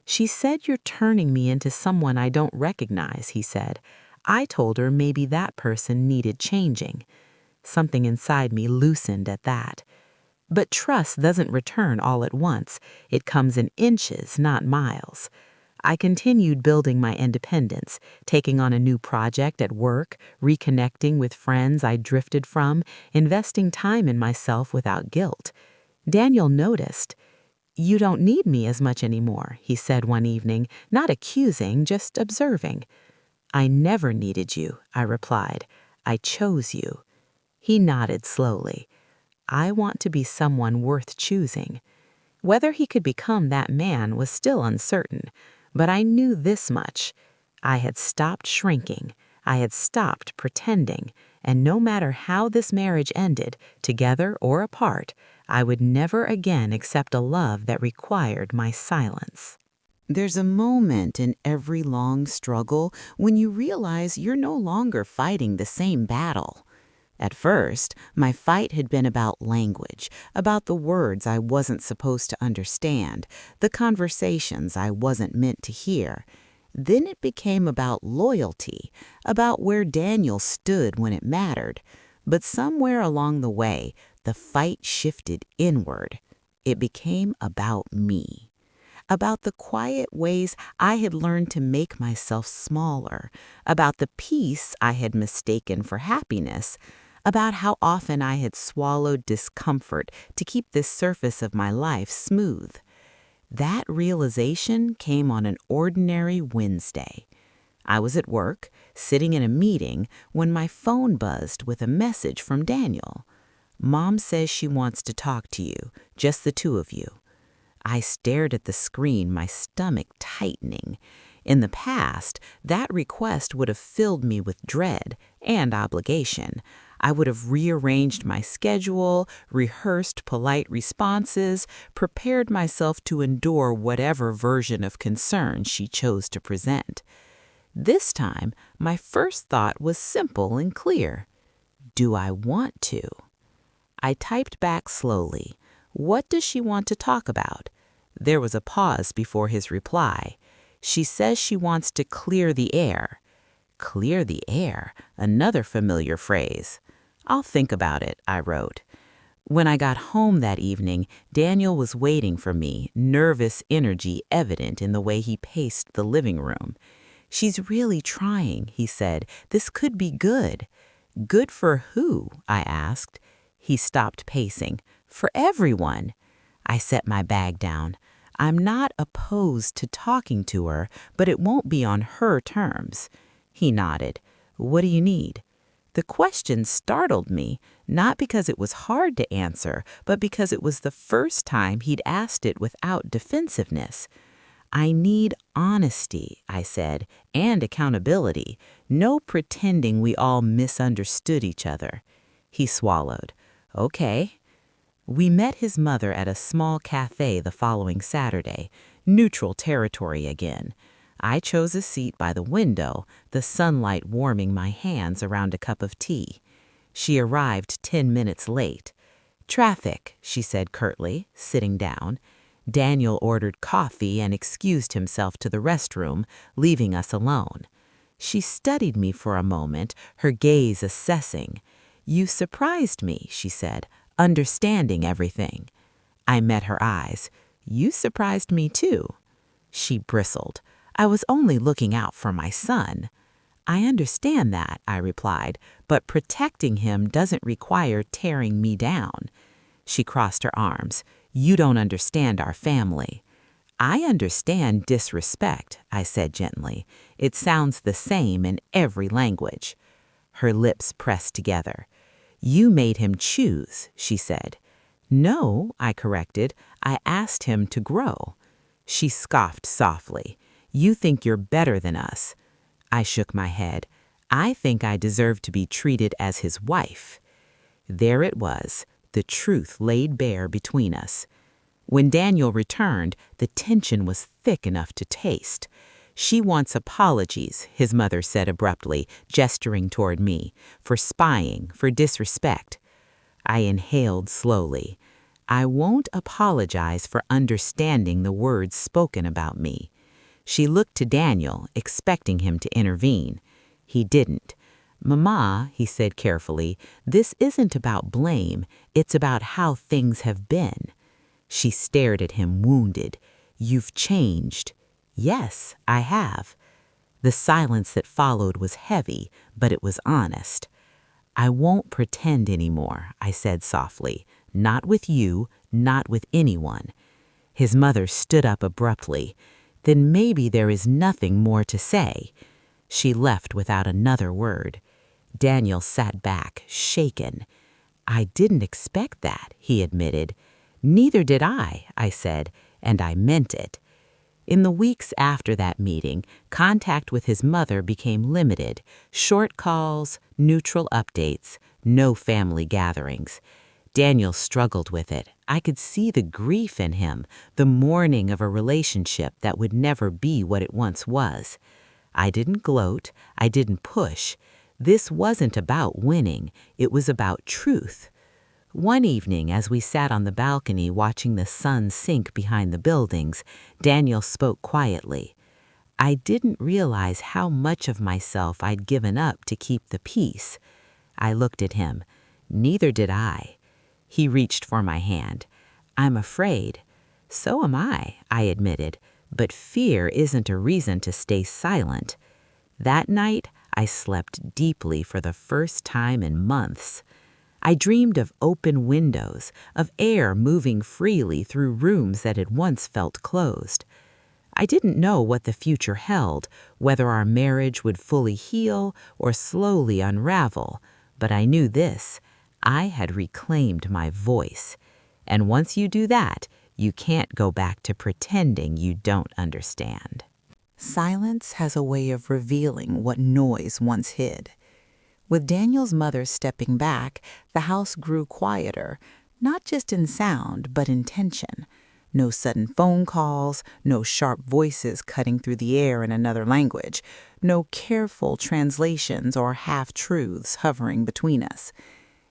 "She said you're turning me into someone I don't recognize," he said. "I told her maybe that person needed changing." Something inside me loosened at that. But trust doesn't return all at once. It comes in inches, not miles. I continued building my independence, taking on a new project at work, reconnecting with friends I drifted from, investing time in myself without guilt. Daniel noticed. "You don't need me as much anymore," he said one evening, not accusing, just observing. "I never needed you," I replied. "I chose you." He nodded slowly. "I want to be someone worth choosing." Whether he could become that man was still uncertain, but I knew this much. I had stopped shrinking. I had stopped pretending, and no matter how this marriage ended, together or apart, I would never again accept a love that required my silence. There's a moment in every long struggle when you realize you're no longer fighting the same battle. At first, my fight had been about language, about the words I wasn't supposed to understand, the conversations I wasn't meant to hear. Then it became about loyalty, about where Daniel stood when it mattered. But somewhere along the way, the fight shifted inward. It became about me. About the quiet ways I had learned to make myself smaller, about the peace I had mistaken for happiness, about how often I had swallowed discomfort to keep the surface of my life smooth. That realization came on an ordinary Wednesday. I was at work, sitting in a meeting, when my phone buzzed with a message from Daniel. "Mom says she wants to talk to you, just the two of you." I stared at the screen, my stomach tightening. In the past, that request would have filled me with dread and obligation. I would have rearranged my schedule, rehearsed polite responses, prepared myself to endure whatever version of concern she chose to present. This time, my first thought was simple and clear. Do I want to? I typed back slowly. What does she want to talk about? There was a pause before his reply. She says she wants to clear the air. Clear the air, another familiar phrase. I'll think about it, I wrote. When I got home that evening, Daniel was waiting for me, nervous energy evident in the way he paced the living room. "She's really trying," he said. "This could be good." "Good for who?" I asked. He stopped pacing. "For everyone." I set my bag down. "I'm not opposed to talking to her, but it won't be on her terms." He nodded. "What do you need?" The question startled me, not because it was hard to answer, but because it was the first time he'd asked it without defensiveness. "I need honesty," I said, "and accountability. No pretending we all misunderstood each other." He swallowed. "Okay." We met his mother at a small cafe the following Saturday, neutral territory again. I chose a seat by the window, the sunlight warming my hands around a cup of tea. She arrived 10 minutes late. "Traffic," she said curtly, sitting down. Daniel ordered coffee and excused himself to the restroom, leaving us alone. She studied me for a moment, her gaze assessing. "You surprised me," she said, "understanding everything." I met her eyes. "You surprised me too." She bristled. "I was only looking out for my son." "I understand that," I replied, "but protecting him doesn't require tearing me down." She crossed her arms. "You don't understand our family." "I understand disrespect," I said gently. "It sounds the same in every language." Her lips pressed together. "You made him choose," she said. "No," I corrected. "I asked him to grow." She scoffed softly. "You think you're better than us." I shook my head. "I think I deserve to be treated as his wife." There it was, the truth laid bare between us. When Daniel returned, the tension was thick enough to taste. "She wants apologies," his mother said abruptly, gesturing toward me, "for spying, for disrespect." I inhaled slowly. "I won't apologize for understanding the words spoken about me." She looked to Daniel, expecting him to intervene. He didn't. "Mama," he said carefully, "this isn't about blame. It's about how things have been." She stared at him, wounded. "You've changed." "Yes, I have." The silence that followed was heavy, but it was honest. "I won't pretend anymore," I said softly. "Not with you, not with anyone." His mother stood up abruptly. "Then maybe there is nothing more to say." She left without another word. Daniel sat back, shaken. "I didn't expect that," he admitted. "Neither did I said, and I meant it." In the weeks after that meeting, contact with his mother became limited. Short calls, neutral updates, no family gatherings. Daniel struggled with it. I could see the grief in him, the mourning of a relationship that would never be what it once was. I didn't gloat, I didn't push. This wasn't about winning, it was about truth. One evening, as we sat on the balcony watching the sun sink behind the buildings, Daniel spoke quietly. "I didn't realize how much of myself I'd given up to keep the peace." I looked at him. "Neither did I." He reached for my hand. "I'm afraid." "So am I admitted. "But fear isn't a reason to stay silent." That night, I slept deeply for the first time in months. I dreamed of open windows, of air moving freely through rooms that had once felt closed. I didn't know what the future held, whether our marriage would fully heal or slowly unravel, but I knew this: I had reclaimed my voice. And once you do that, you can't go back to pretending you don't understand. Silence has a way of revealing what noise once hid. With Daniel's mother stepping back, the house grew quieter, not just in sound, but in tension. No sudden phone calls, no sharp voices cutting through the air in another language, no careful translations or half-truths hovering between us.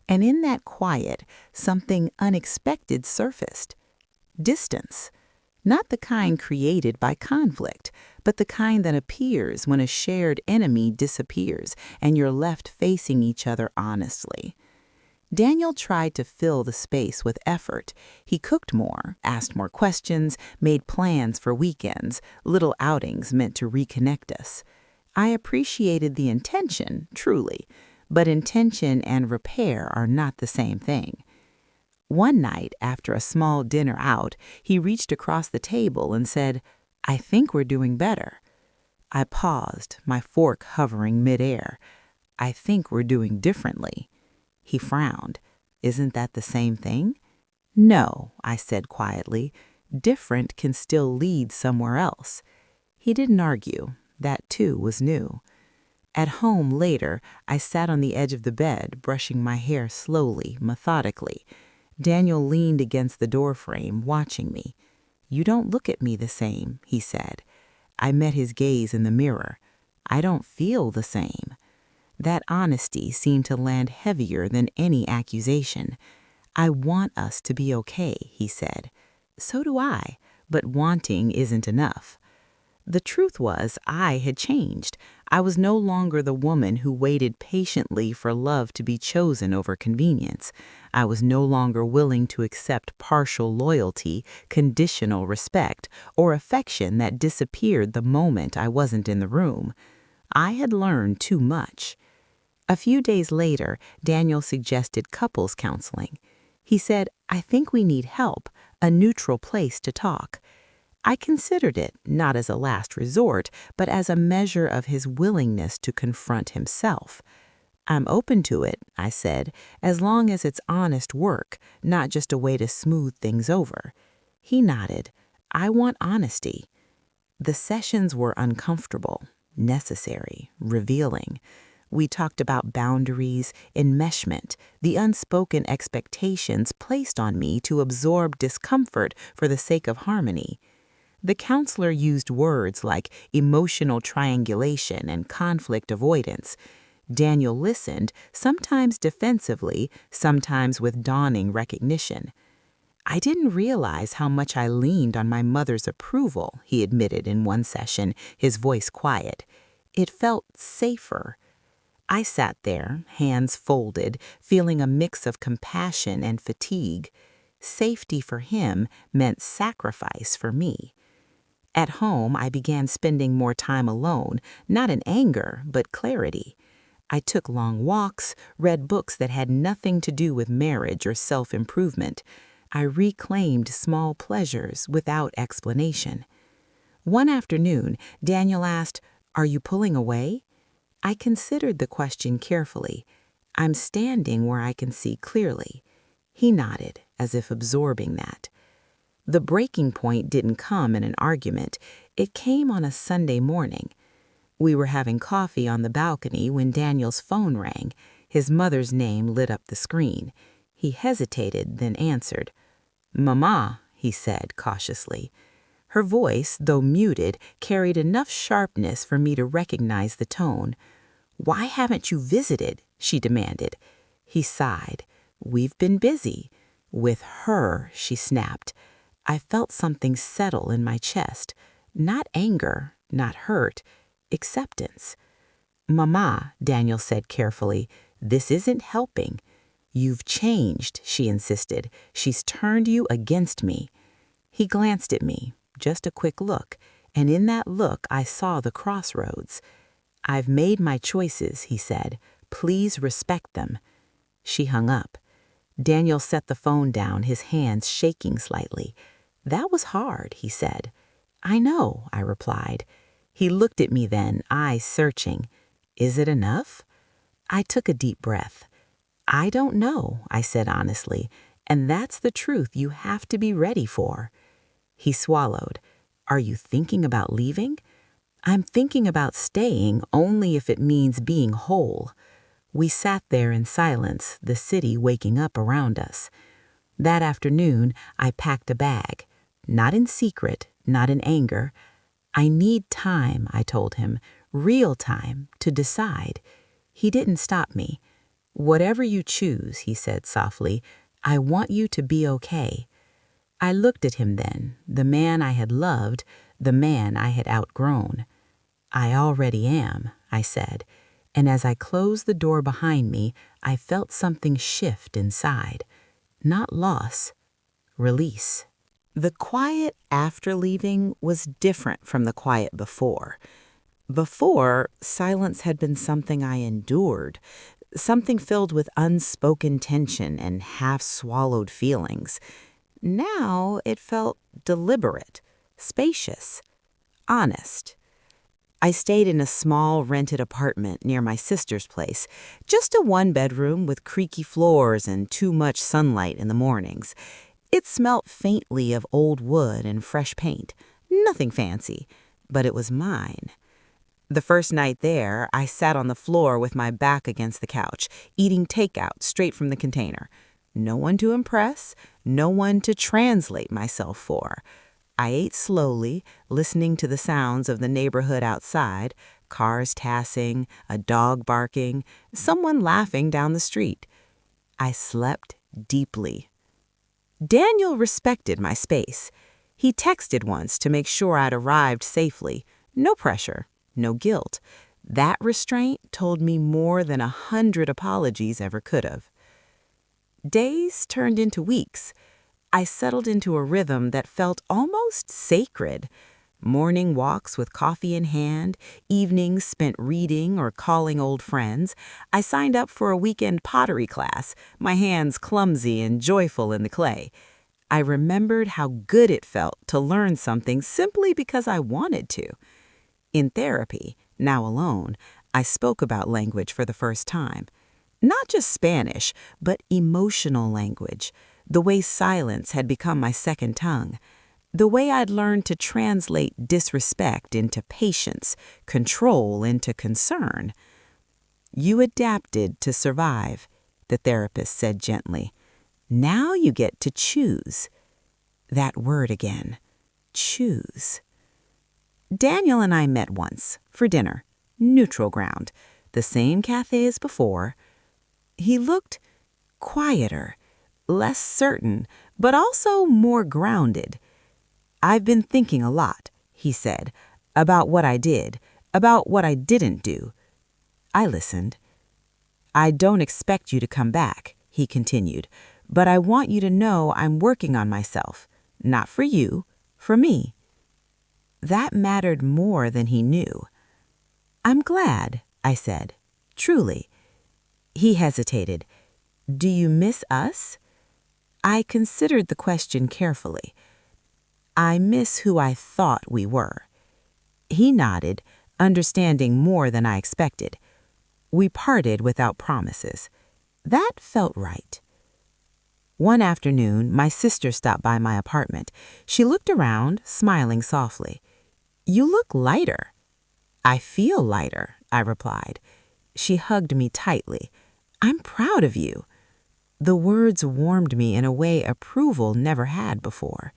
And in that quiet, something unexpected surfaced. Distance. Not the kind created by conflict, but the kind that appears when a shared enemy disappears and you're left facing each other honestly. Daniel tried to fill the space with effort. He cooked more, asked more questions, made plans for weekends, little outings meant to reconnect us. I appreciated the intention, truly, but intention and repair are not the same thing. One night, after a small dinner out, he reached across the table and said, "I think we're doing better." I paused, my fork hovering midair. "I think we're doing differently." He frowned. "Isn't that the same thing?" "No," I said quietly. "Different can still lead somewhere else." He didn't argue. That, too, was new. At home later, I sat on the edge of the bed, brushing my hair slowly, methodically. Daniel leaned against the doorframe, watching me. "You don't look at me the same," he said. I met his gaze in the mirror. "I don't feel the same." That honesty seemed to land heavier than any accusation. "I want us to be okay," he said. "So do I, but wanting isn't enough." The truth was, I had changed. I was no longer the woman who waited patiently for love to be chosen over convenience. I was no longer willing to accept partial loyalty, conditional respect, or affection that disappeared the moment I wasn't in the room. I had learned too much. A few days later, Daniel suggested couples counseling. He said, "I think we need help, a neutral place to talk." I considered it, not as a last resort, but as a measure of his willingness to confront himself. "I'm open to it," I said, "as long as it's honest work, not just a way to smooth things over." He nodded. "I want honesty." The sessions were uncomfortable, necessary, revealing. We talked about boundaries, enmeshment, the unspoken expectations placed on me to absorb discomfort for the sake of harmony. The counselor used words like emotional triangulation and conflict avoidance. Daniel listened, sometimes defensively, sometimes with dawning recognition. I didn't realize how much I leaned on my mother's approval, he admitted in one session, his voice quiet. It felt safer. I sat there, hands folded, feeling a mix of compassion and fatigue. Safety for him meant sacrifice for me. At home, I began spending more time alone, not in anger, but clarity. I took long walks, read books that had nothing to do with marriage or self-improvement. I reclaimed small pleasures without explanation. One afternoon, Daniel asked, "Are you pulling away?" I considered the question carefully. I'm standing where I can see clearly. He nodded, as if absorbing that. The breaking point didn't come in an argument. It came on a Sunday morning. We were having coffee on the balcony when Daniel's phone rang. His mother's name lit up the screen. He hesitated, then answered. "Mama," he said cautiously. Her voice, though muted, carried enough sharpness for me to recognize the tone. "Why haven't you visited?" she demanded. He sighed. "We've been busy." "With her," she snapped. I felt something settle in my chest. Not anger, not hurt, acceptance. "Mama," Daniel said carefully, "this isn't helping." "You've changed," she insisted. "She's turned you against me." He glanced at me, just a quick look, and in that look I saw the crossroads. "I've made my choices," he said. "Please respect them." She hung up. Daniel set the phone down, his hands shaking slightly. "That was hard," he said. "I know," I replied. He looked at me then, eyes searching. "Is it enough?" I took a deep breath. "I don't know," I said honestly, "and that's the truth you have to be ready for." He swallowed. "Are you thinking about leaving?" "I'm thinking about staying only if it means being whole." We sat there in silence, the city waking up around us. That afternoon, I packed a bag. Not in secret, not in anger. "I need time," I told him, "real time, to decide." He didn't stop me. "Whatever you choose," he said softly, "I want you to be okay." I looked at him then, the man I had loved, the man I had outgrown. "I already am," I said, and as I closed the door behind me, I felt something shift inside. Not loss, release. The quiet after leaving was different from the quiet before. Before, silence had been something I endured, something filled with unspoken tension and half-swallowed feelings. Now it felt deliberate, spacious, honest. I stayed in a small rented apartment near my sister's place, just a one-bedroom with creaky floors and too much sunlight in the mornings. It smelt faintly of old wood and fresh paint, nothing fancy, but it was mine. The first night there, I sat on the floor with my back against the couch, eating takeout straight from the container. No one to impress, no one to translate myself for. I ate slowly, listening to the sounds of the neighborhood outside, cars passing, a dog barking, someone laughing down the street. I slept deeply. Daniel respected my space. He texted once to make sure I'd arrived safely. No pressure, no guilt. That restraint told me more than 100 apologies ever could have. Days turned into weeks. I settled into a rhythm that felt almost sacred. Morning walks with coffee in hand, evenings spent reading or calling old friends. I signed up for a weekend pottery class, my hands clumsy and joyful in the clay. I remembered how good it felt to learn something simply because I wanted to. In therapy, now alone, I spoke about language for the first time. Not just Spanish, but emotional language, the way silence had become my second tongue. The way I'd learned to translate disrespect into patience, control into concern. You adapted to survive, the therapist said gently. Now you get to choose. That word again. Choose. Daniel and I met once, for dinner. Neutral ground. The same cafe as before. He looked quieter, less certain, but also more grounded. I've been thinking a lot, he said, about what I did, about what I didn't do. I listened. I don't expect you to come back, he continued, but I want you to know I'm working on myself. Not for you, for me. That mattered more than he knew. I'm glad, I said, truly. He hesitated. Do you miss us? I considered the question carefully. I miss who I thought we were. He nodded, understanding more than I expected. We parted without promises. That felt right. One afternoon, my sister stopped by my apartment. She looked around, smiling softly. You look lighter. I feel lighter, I replied. She hugged me tightly. I'm proud of you. The words warmed me in a way approval never had before.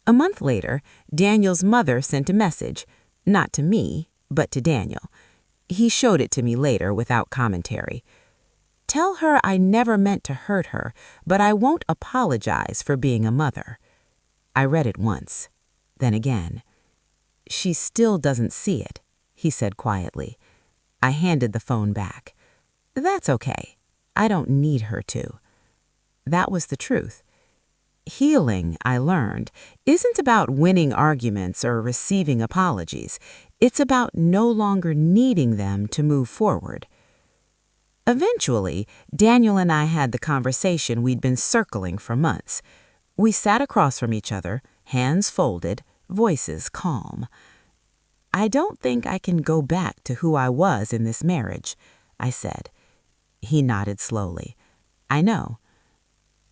A month later, Daniel's mother sent a message, not to me, but to Daniel. He showed it to me later without commentary. Tell her I never meant to hurt her, but I won't apologize for being a mother. I read it once, then again. She still doesn't see it, he said quietly. I handed the phone back. That's okay. I don't need her to. That was the truth. Healing, I learned, isn't about winning arguments or receiving apologies. It's about no longer needing them to move forward. Eventually, Daniel and I had the conversation we'd been circling for months. We sat across from each other, hands folded, voices calm. I don't think I can go back to who I was in this marriage, I said. He nodded slowly. I know.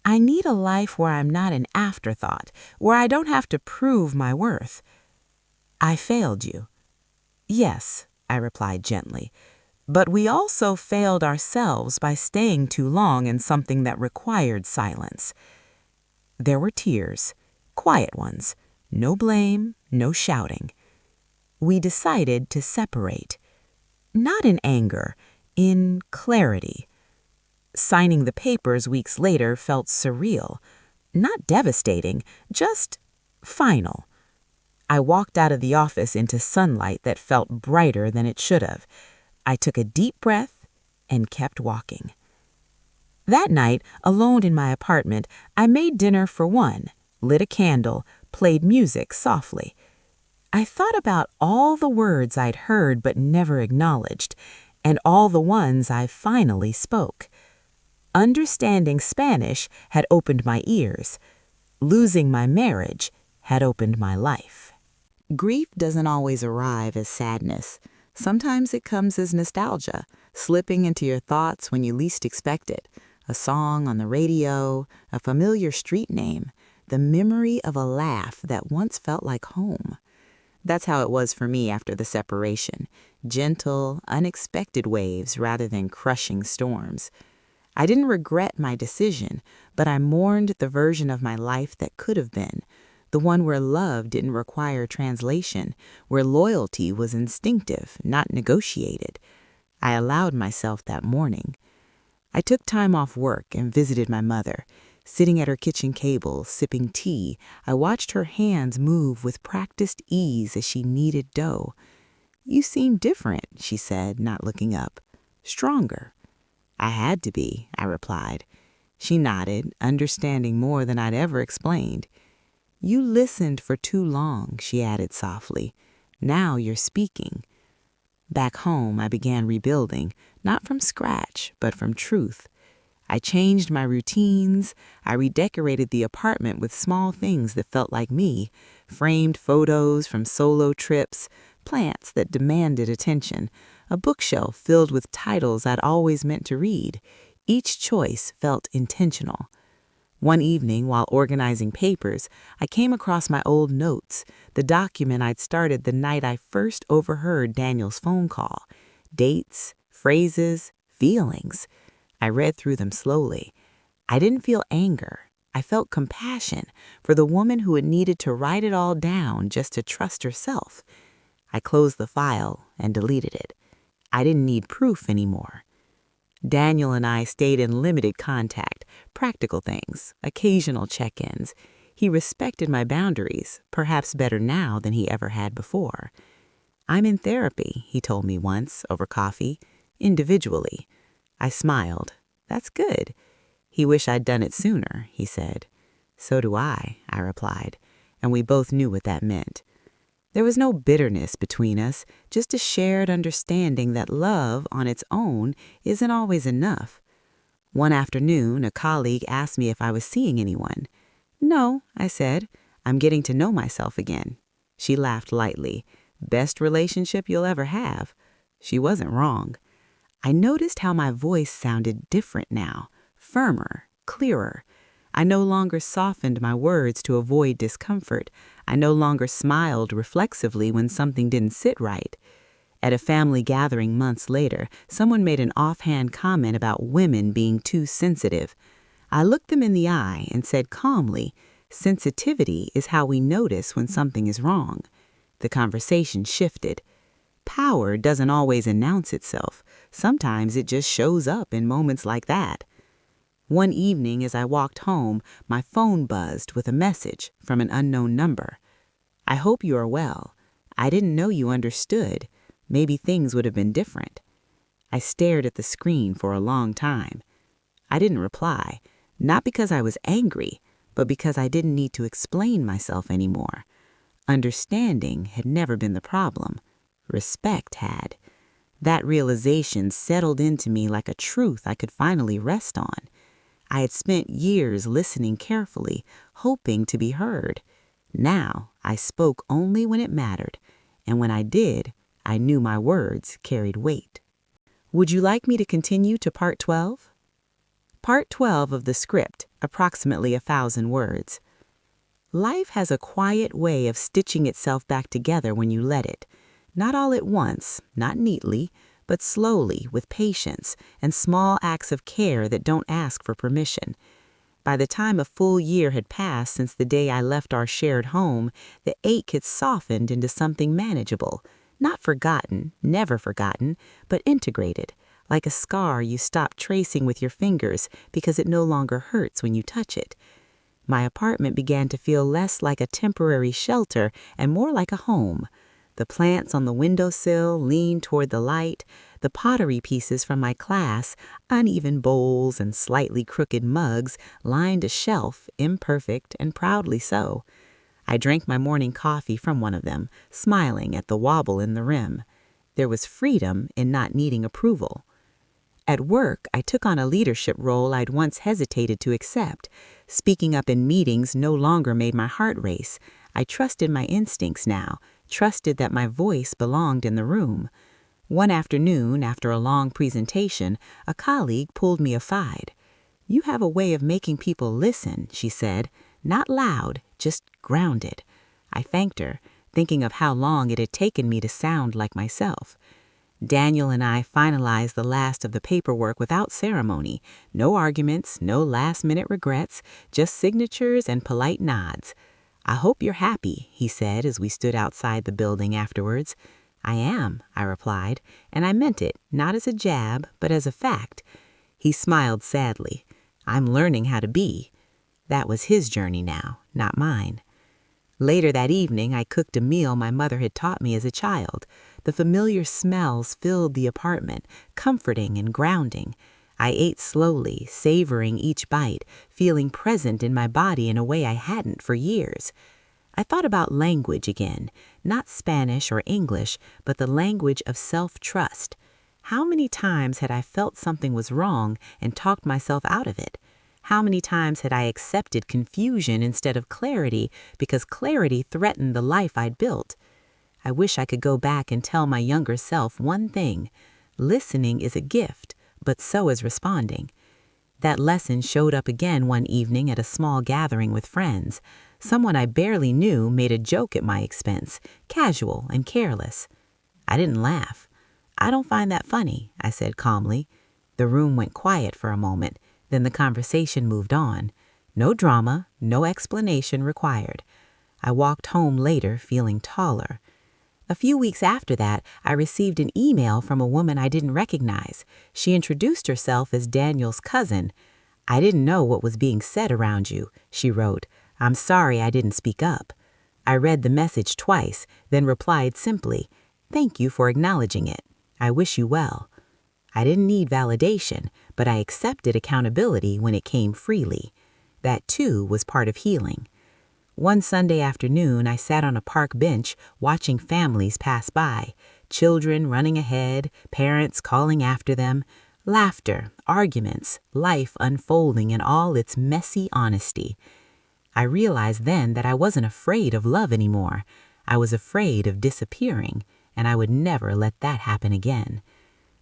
I need a life where I'm not an afterthought, where I don't have to prove my worth. I failed you. Yes, I replied gently, but we also failed ourselves by staying too long in something that required silence. There were tears, quiet ones, no blame, no shouting. We decided to separate, not in anger, in clarity. Signing the papers weeks later felt surreal, not devastating, just final. I walked out of the office into sunlight that felt brighter than it should have. I took a deep breath and kept walking. That night, alone in my apartment, I made dinner for one, lit a candle, played music softly. I thought about all the words I'd heard but never acknowledged, and all the ones I finally spoke. Understanding Spanish had opened my ears. Losing my marriage had opened my life. Grief doesn't always arrive as sadness. Sometimes it comes as nostalgia, slipping into your thoughts when you least expect it. A song on the radio, a familiar street name, the memory of a laugh that once felt like home. That's how it was for me after the separation. Gentle, unexpected waves rather than crushing storms. I didn't regret my decision, but I mourned the version of my life that could have been, the one where love didn't require translation, where loyalty was instinctive, not negotiated. I allowed myself that morning. I took time off work and visited my mother. Sitting at her kitchen table, sipping tea, I watched her hands move with practiced ease as she kneaded dough. You seem different, she said, not looking up. Stronger. I had to be, I replied. She nodded, understanding more than I'd ever explained. You listened for too long, she added softly. Now you're speaking. Back home, I began rebuilding, not from scratch, but from truth. I changed my routines. I redecorated the apartment with small things that felt like me, framed photos from solo trips, plants that demanded attention, a bookshelf filled with titles I'd always meant to read. Each choice felt intentional. One evening, while organizing papers, I came across my old notes, the document I'd started the night I first overheard Daniel's phone call. Dates, phrases, feelings. I read through them slowly. I didn't feel anger. I felt compassion for the woman who had needed to write it all down just to trust herself. I closed the file and deleted it. I didn't need proof anymore. Daniel and I stayed in limited contact, practical things, occasional check-ins. He respected my boundaries, perhaps better now than he ever had before. "I'm in therapy," he told me once over coffee, individually. I smiled. "That's good." "He wished I'd done it sooner," he said. "So do I replied, and we both knew what that meant. There was no bitterness between us, just a shared understanding that love on its own isn't always enough. One afternoon, a colleague asked me if I was seeing anyone. "No," I said. "I'm getting to know myself again." She laughed lightly. "Best relationship you'll ever have." She wasn't wrong. I noticed how my voice sounded different now, firmer, clearer. I no longer softened my words to avoid discomfort. I no longer smiled reflexively when something didn't sit right. At a family gathering months later, someone made an offhand comment about women being too sensitive. I looked them in the eye and said calmly, "Sensitivity is how we notice when something is wrong." The conversation shifted. Power doesn't always announce itself. Sometimes it just shows up in moments like that. One evening as I walked home, my phone buzzed with a message from an unknown number. "I hope you are well. I didn't know you understood. Maybe things would have been different." I stared at the screen for a long time. I didn't reply, not because I was angry, but because I didn't need to explain myself anymore. Understanding had never been the problem. Respect had. That realization settled into me like a truth I could finally rest on. I had spent years listening carefully, hoping to be heard. Now I spoke only when it mattered, and when I did, I knew my words carried weight. Would you like me to continue to part 12? Part 12 of the script, approximately 1,000 words. Life has a quiet way of stitching itself back together when you let it. Not all at once, not neatly, but slowly, with patience, and small acts of care that don't ask for permission. By the time a full year had passed since the day I left our shared home, the ache had softened into something manageable. Not forgotten, never forgotten, but integrated, like a scar you stop tracing with your fingers because it no longer hurts when you touch it. My apartment began to feel less like a temporary shelter and more like a home. The plants on the windowsill leaned toward the light. The pottery pieces from my class, uneven bowls and slightly crooked mugs, lined a shelf, imperfect and proudly so. I drank my morning coffee from one of them, smiling at the wobble in the rim. There was freedom in not needing approval. At work, I took on a leadership role I'd once hesitated to accept. Speaking up in meetings no longer made my heart race. I trusted my instincts now, trusted that my voice belonged in the room. One afternoon, after a long presentation, a colleague pulled me aside. "You have a way of making people listen," she said. "Not loud, just grounded." I thanked her, thinking of how long it had taken me to sound like myself. Daniel and I finalized the last of the paperwork without ceremony. No arguments, no last-minute regrets, just signatures and polite nods. "I hope you're happy," he said as we stood outside the building afterwards. "I am," I replied, and I meant it, not as a jab, but as a fact. He smiled sadly. "I'm learning how to be." That was his journey now, not mine. Later that evening, I cooked a meal my mother had taught me as a child. The familiar smells filled the apartment, comforting and grounding. I ate slowly, savoring each bite, feeling present in my body in a way I hadn't for years. I thought about language again, not Spanish or English, but the language of self-trust. How many times had I felt something was wrong and talked myself out of it? How many times had I accepted confusion instead of clarity because clarity threatened the life I'd built? I wish I could go back and tell my younger self one thing. Listening is a gift, but so is responding. That lesson showed up again one evening at a small gathering with friends. Someone I barely knew made a joke at my expense, casual and careless. I didn't laugh. I don't find that funny, I said calmly. The room went quiet for a moment, then the conversation moved on. No drama, no explanation required. I walked home later feeling taller. A few weeks after that, I received an email from a woman I didn't recognize. She introduced herself as Daniel's cousin. I didn't know what was being said around you, she wrote. I'm sorry I didn't speak up. I read the message twice, then replied simply, thank you for acknowledging it. I wish you well. I didn't need validation, but I accepted accountability when it came freely. That, too, was part of healing. One Sunday afternoon, I sat on a park bench watching families pass by, children running ahead, parents calling after them, laughter, arguments, life unfolding in all its messy honesty. I realized then that I wasn't afraid of love anymore. I was afraid of disappearing, and I would never let that happen again.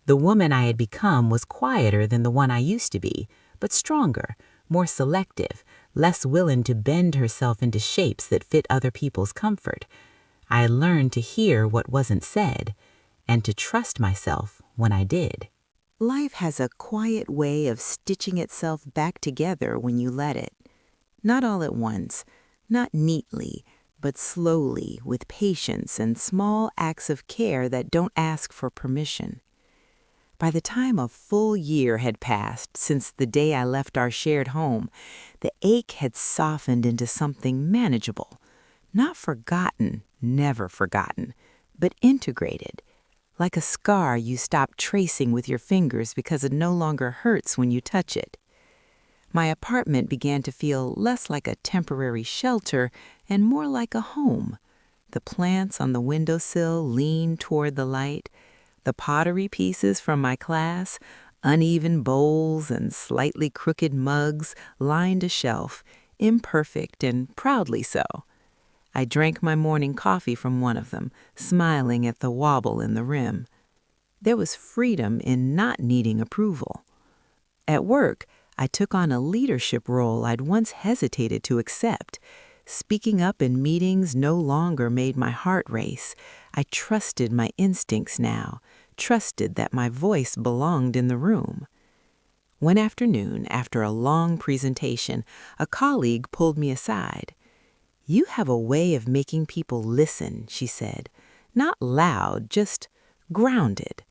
The woman I had become was quieter than the one I used to be, but stronger, more selective, less willing to bend herself into shapes that fit other people's comfort. I had learned to hear what wasn't said, and to trust myself when I did. Life has a quiet way of stitching itself back together when you let it. Not all at once, not neatly, but slowly, with patience and small acts of care that don't ask for permission. By the time a full year had passed since the day I left our shared home, the ache had softened into something manageable. Not forgotten, never forgotten, but integrated. Like a scar you stop tracing with your fingers because it no longer hurts when you touch it. My apartment began to feel less like a temporary shelter and more like a home. The plants on the windowsill leaned toward the light. The pottery pieces from my class, uneven bowls and slightly crooked mugs lined a shelf, imperfect and proudly so. I drank my morning coffee from one of them, smiling at the wobble in the rim. There was freedom in not needing approval. At work, I took on a leadership role I'd once hesitated to accept. Speaking up in meetings no longer made my heart race. I trusted my instincts now, trusted that my voice belonged in the room. One afternoon, after a long presentation, a colleague pulled me aside. "You have a way of making people listen," she said. "Not loud, just grounded."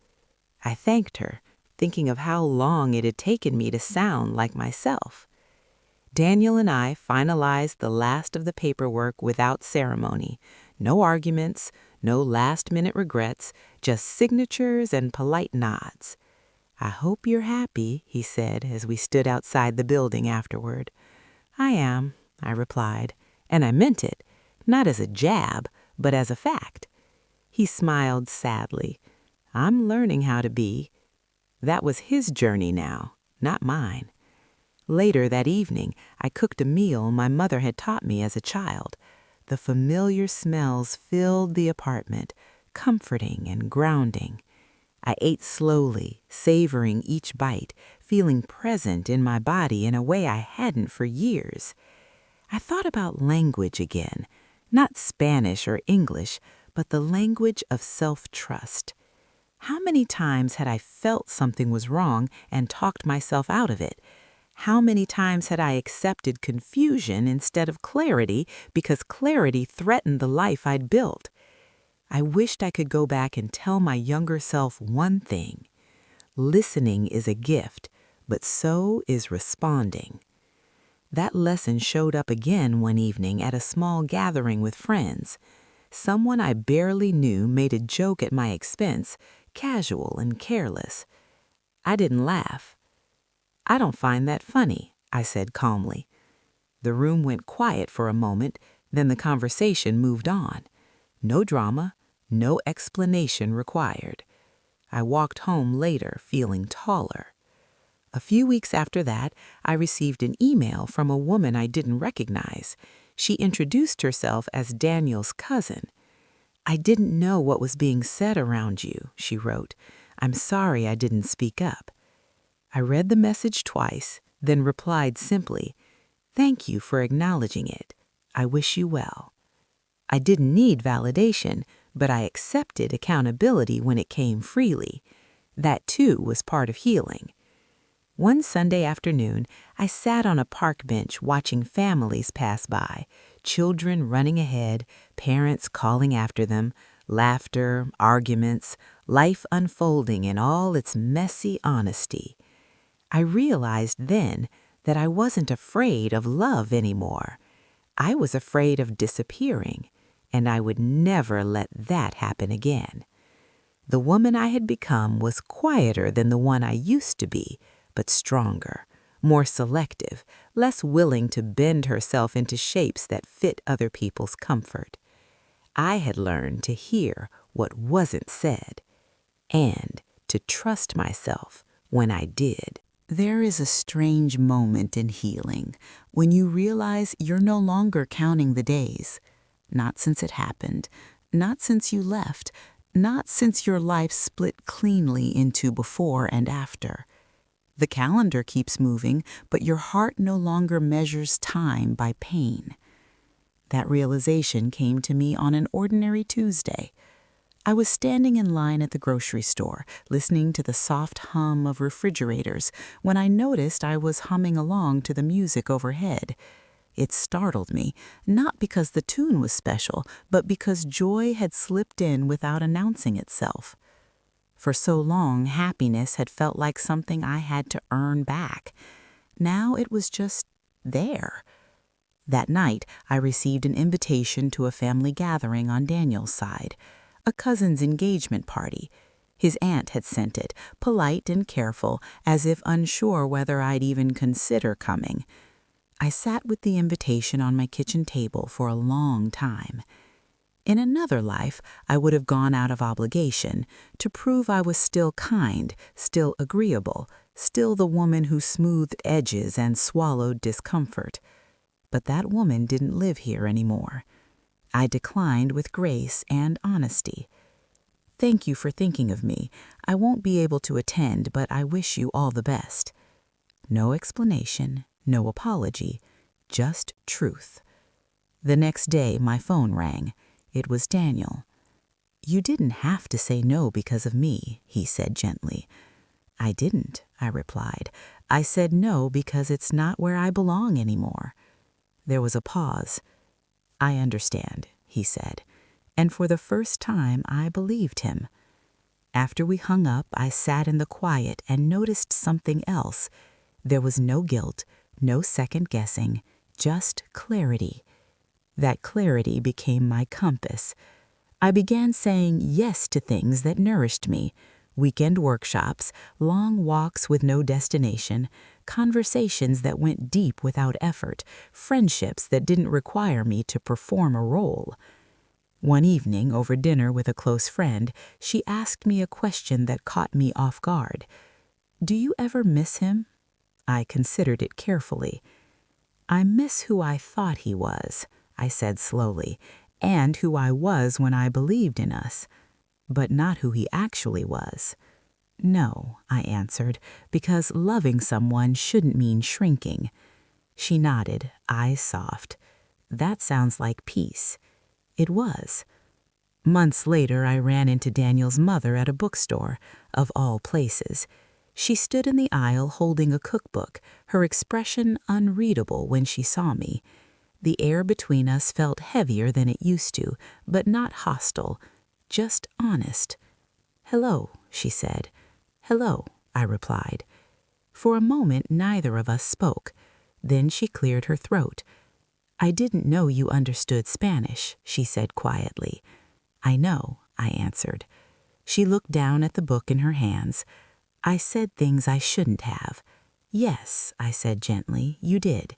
I thanked her, thinking of how long it had taken me to sound like myself. Daniel and I finalized the last of the paperwork without ceremony. No arguments, no last-minute regrets, just signatures and polite nods. "I hope you're happy," he said as we stood outside the building afterward. "I am," I replied, and I meant it, not as a jab, but as a fact. He smiled sadly. "I'm learning how to be." That was his journey now, not mine. Later that evening, I cooked a meal my mother had taught me as a child. The familiar smells filled the apartment, comforting and grounding. I ate slowly, savoring each bite, feeling present in my body in a way I hadn't for years. I thought about language again, not Spanish or English, but the language of self-trust. How many times had I felt something was wrong and talked myself out of it? How many times had I accepted confusion instead of clarity because clarity threatened the life I'd built? I wished I could go back and tell my younger self one thing. Listening is a gift, but so is responding. That lesson showed up again one evening at a small gathering with friends. Someone I barely knew made a joke at my expense, casual and careless. I didn't laugh. "I don't find that funny," I said calmly. The room went quiet for a moment, then the conversation moved on. No drama, no explanation required. I walked home later feeling taller. A few weeks after that, I received an email from a woman I didn't recognize. She introduced herself as Daniel's cousin. "I didn't know what was being said around you," she wrote. "I'm sorry I didn't speak up." I read the message twice, then replied simply, "Thank you for acknowledging it. I wish you well." I didn't need validation, but I accepted accountability when it came freely. That, too, was part of healing. One Sunday afternoon, I sat on a park bench watching families pass by, children running ahead, parents calling after them, laughter, arguments, life unfolding in all its messy honesty. I realized then that I wasn't afraid of love anymore. I was afraid of disappearing, and I would never let that happen again. The woman I had become was quieter than the one I used to be, but stronger, more selective, less willing to bend herself into shapes that fit other people's comfort. I had learned to hear what wasn't said, and to trust myself when I did. There is a strange moment in healing when you realize you're no longer counting the days. Not since it happened, not since you left, not since your life split cleanly into before and after. The calendar keeps moving, but your heart no longer measures time by pain. That realization came to me on an ordinary Tuesday. I was standing in line at the grocery store, listening to the soft hum of refrigerators, when I noticed I was humming along to the music overhead. It startled me, not because the tune was special, but because joy had slipped in without announcing itself. For so long, happiness had felt like something I had to earn back. Now it was just there. That night, I received an invitation to a family gathering on Daniel's side, a cousin's engagement party. His aunt had sent it, polite and careful, as if unsure whether I'd even consider coming. I sat with the invitation on my kitchen table for a long time. In another life, I would have gone out of obligation to prove I was still kind, still agreeable, still the woman who smoothed edges and swallowed discomfort. But that woman didn't live here anymore. I declined with grace and honesty. Thank you for thinking of me. I won't be able to attend, but I wish you all the best. No explanation, no apology, just truth. The next day, my phone rang. It was Daniel. "You didn't have to say no because of me," he said gently. "I didn't," I replied. "I said no because it's not where I belong anymore." There was a pause. "I understand," he said, and for the first time I believed him. After we hung up, I sat in the quiet and noticed something else. There was no guilt, no second-guessing, just clarity. That clarity became my compass. I began saying yes to things that nourished me: weekend workshops, long walks with no destination, conversations that went deep without effort, friendships that didn't require me to perform a role. One evening, over dinner with a close friend, she asked me a question that caught me off guard. "Do you ever miss him?" I considered it carefully. "I miss who I thought he was," I said slowly, "and who I was when I believed in us, but not who he actually was." "No," I answered, "because loving someone shouldn't mean shrinking." She nodded, eyes soft. "That sounds like peace." It was. Months later, I ran into Daniel's mother at a bookstore, of all places. She stood in the aisle holding a cookbook, her expression unreadable when she saw me. The air between us felt heavier than it used to, but not hostile, just honest. "Hello," she said. "Hello," I replied. For a moment, neither of us spoke. Then she cleared her throat. "I didn't know you understood Spanish," she said quietly. "I know," I answered. She looked down at the book in her hands. "I said things I shouldn't have." "Yes," I said gently, "you did."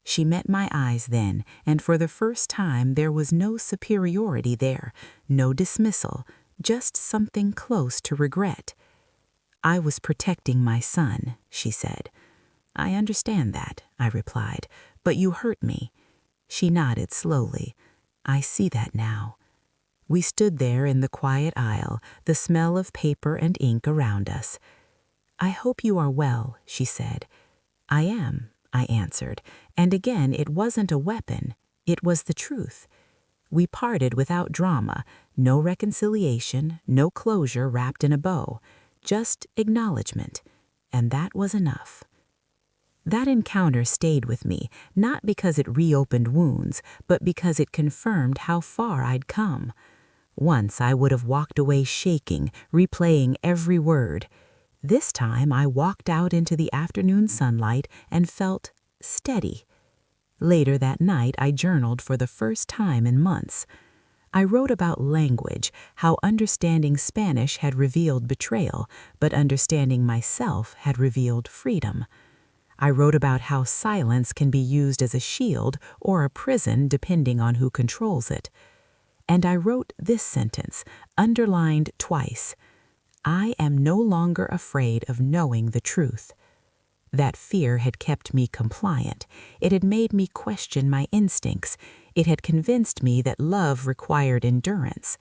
She met my eyes then, and for the first time there was no superiority there, no dismissal, just something close to regret. "I was protecting my son," she said. "I understand that," I replied, "but you hurt me." She nodded slowly. "I see that now." We stood there in the quiet aisle, the smell of paper and ink around us. "I hope you are well," she said. "I am," I answered, and again it wasn't a weapon, it was the truth. We parted without drama, no reconciliation, no closure wrapped in a bow, just acknowledgement, and that was enough. That encounter stayed with me, not because it reopened wounds, but because it confirmed how far I'd come. Once I would have walked away shaking, replaying every word. This time I walked out into the afternoon sunlight and felt steady. Later that night I journaled for the first time in months. I wrote about language, how understanding Spanish had revealed betrayal, but understanding myself had revealed freedom. I wrote about how silence can be used as a shield or a prison depending on who controls it. And I wrote this sentence, underlined twice: I am no longer afraid of knowing the truth. That fear had kept me compliant. It had made me question my instincts. It had convinced me that love required endurance.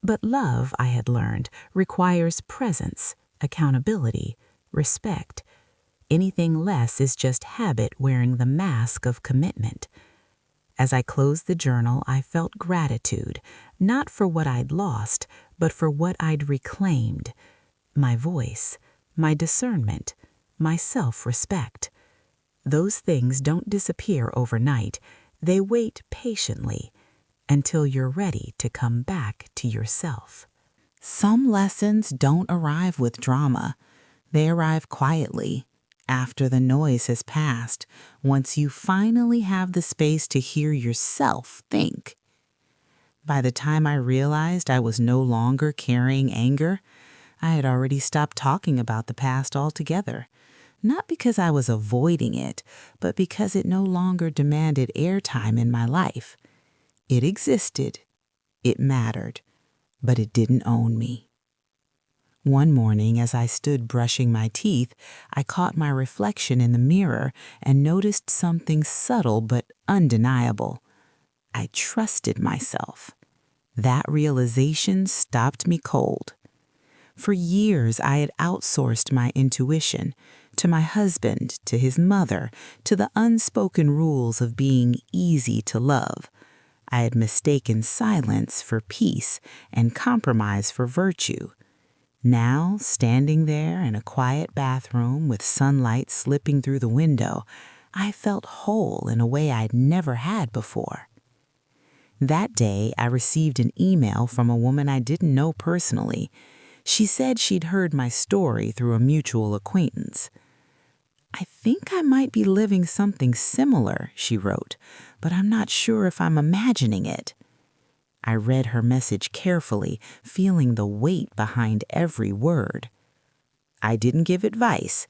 But love, I had learned, requires presence, accountability, respect. Anything less is just habit wearing the mask of commitment. As I closed the journal, I felt gratitude, not for what I'd lost, but for what I'd reclaimed. My voice, my discernment, my self-respect. Those things don't disappear overnight. They wait patiently until you're ready to come back to yourself. Some lessons don't arrive with drama. They arrive quietly, after the noise has passed, once you finally have the space to hear yourself think. By the time I realized I was no longer carrying anger, I had already stopped talking about the past altogether. Not because I was avoiding it, but because it no longer demanded airtime in my life. It existed, it mattered, but it didn't own me. One morning, as I stood brushing my teeth, I caught my reflection in the mirror and noticed something subtle but undeniable. I trusted myself. That realization stopped me cold. For years, I had outsourced my intuition to my husband, to his mother, to the unspoken rules of being easy to love. I had mistaken silence for peace and compromise for virtue. Now, standing there in a quiet bathroom with sunlight slipping through the window, I felt whole in a way I'd never had before. That day, I received an email from a woman I didn't know personally. She said she'd heard my story through a mutual acquaintance. I think I might be living something similar, she wrote, but I'm not sure if I'm imagining it. I read her message carefully, feeling the weight behind every word. I didn't give advice.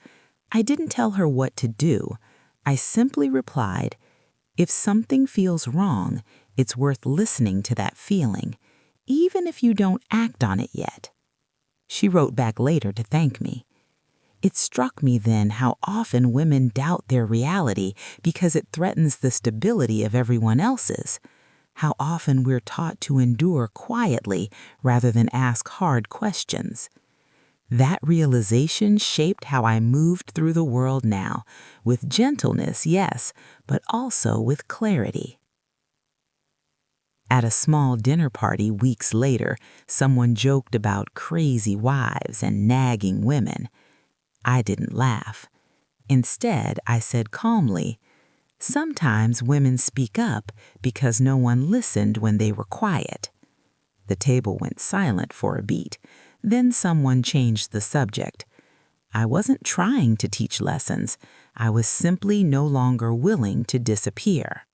I didn't tell her what to do. I simply replied, if something feels wrong, it's worth listening to that feeling, even if you don't act on it yet. She wrote back later to thank me. It struck me then how often women doubt their reality because it threatens the stability of everyone else's. How often we're taught to endure quietly rather than ask hard questions. That realization shaped how I moved through the world now, with gentleness, yes, but also with clarity. At a small dinner party weeks later, someone joked about crazy wives and nagging women. I didn't laugh. Instead, I said calmly, sometimes women speak up because no one listened when they were quiet. The table went silent for a beat. Then someone changed the subject. I wasn't trying to teach lessons. I was simply no longer willing to disappear.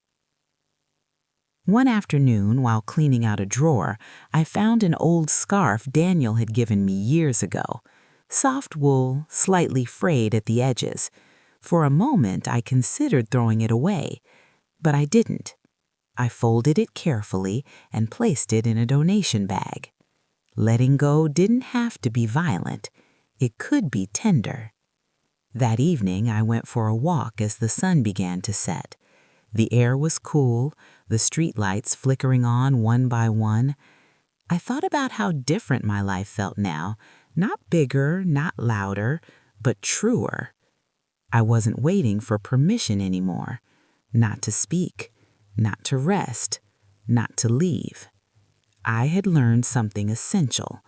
One afternoon, while cleaning out a drawer, I found an old scarf Daniel had given me years ago. Soft wool, slightly frayed at the edges. For a moment, I considered throwing it away, but I didn't. I folded it carefully and placed it in a donation bag. Letting go didn't have to be violent. It could be tender. That evening, I went for a walk as the sun began to set. The air was cool, the streetlights flickering on one by one. I thought about how different my life felt now, not bigger, not louder, but truer. I wasn't waiting for permission anymore, not to speak, not to rest, not to leave. I had learned something essential.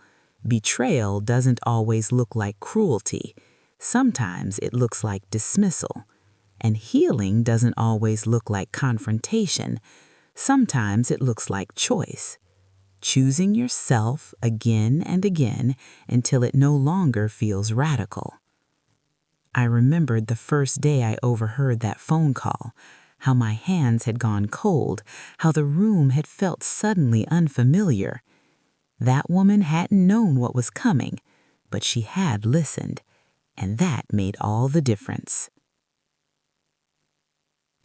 Betrayal doesn't always look like cruelty. Sometimes it looks like dismissal. And healing doesn't always look like confrontation. Sometimes it looks like choice. Choosing yourself again and again until it no longer feels radical. I remembered the first day I overheard that phone call, how my hands had gone cold, how the room had felt suddenly unfamiliar. That woman hadn't known what was coming, but she had listened, and that made all the difference.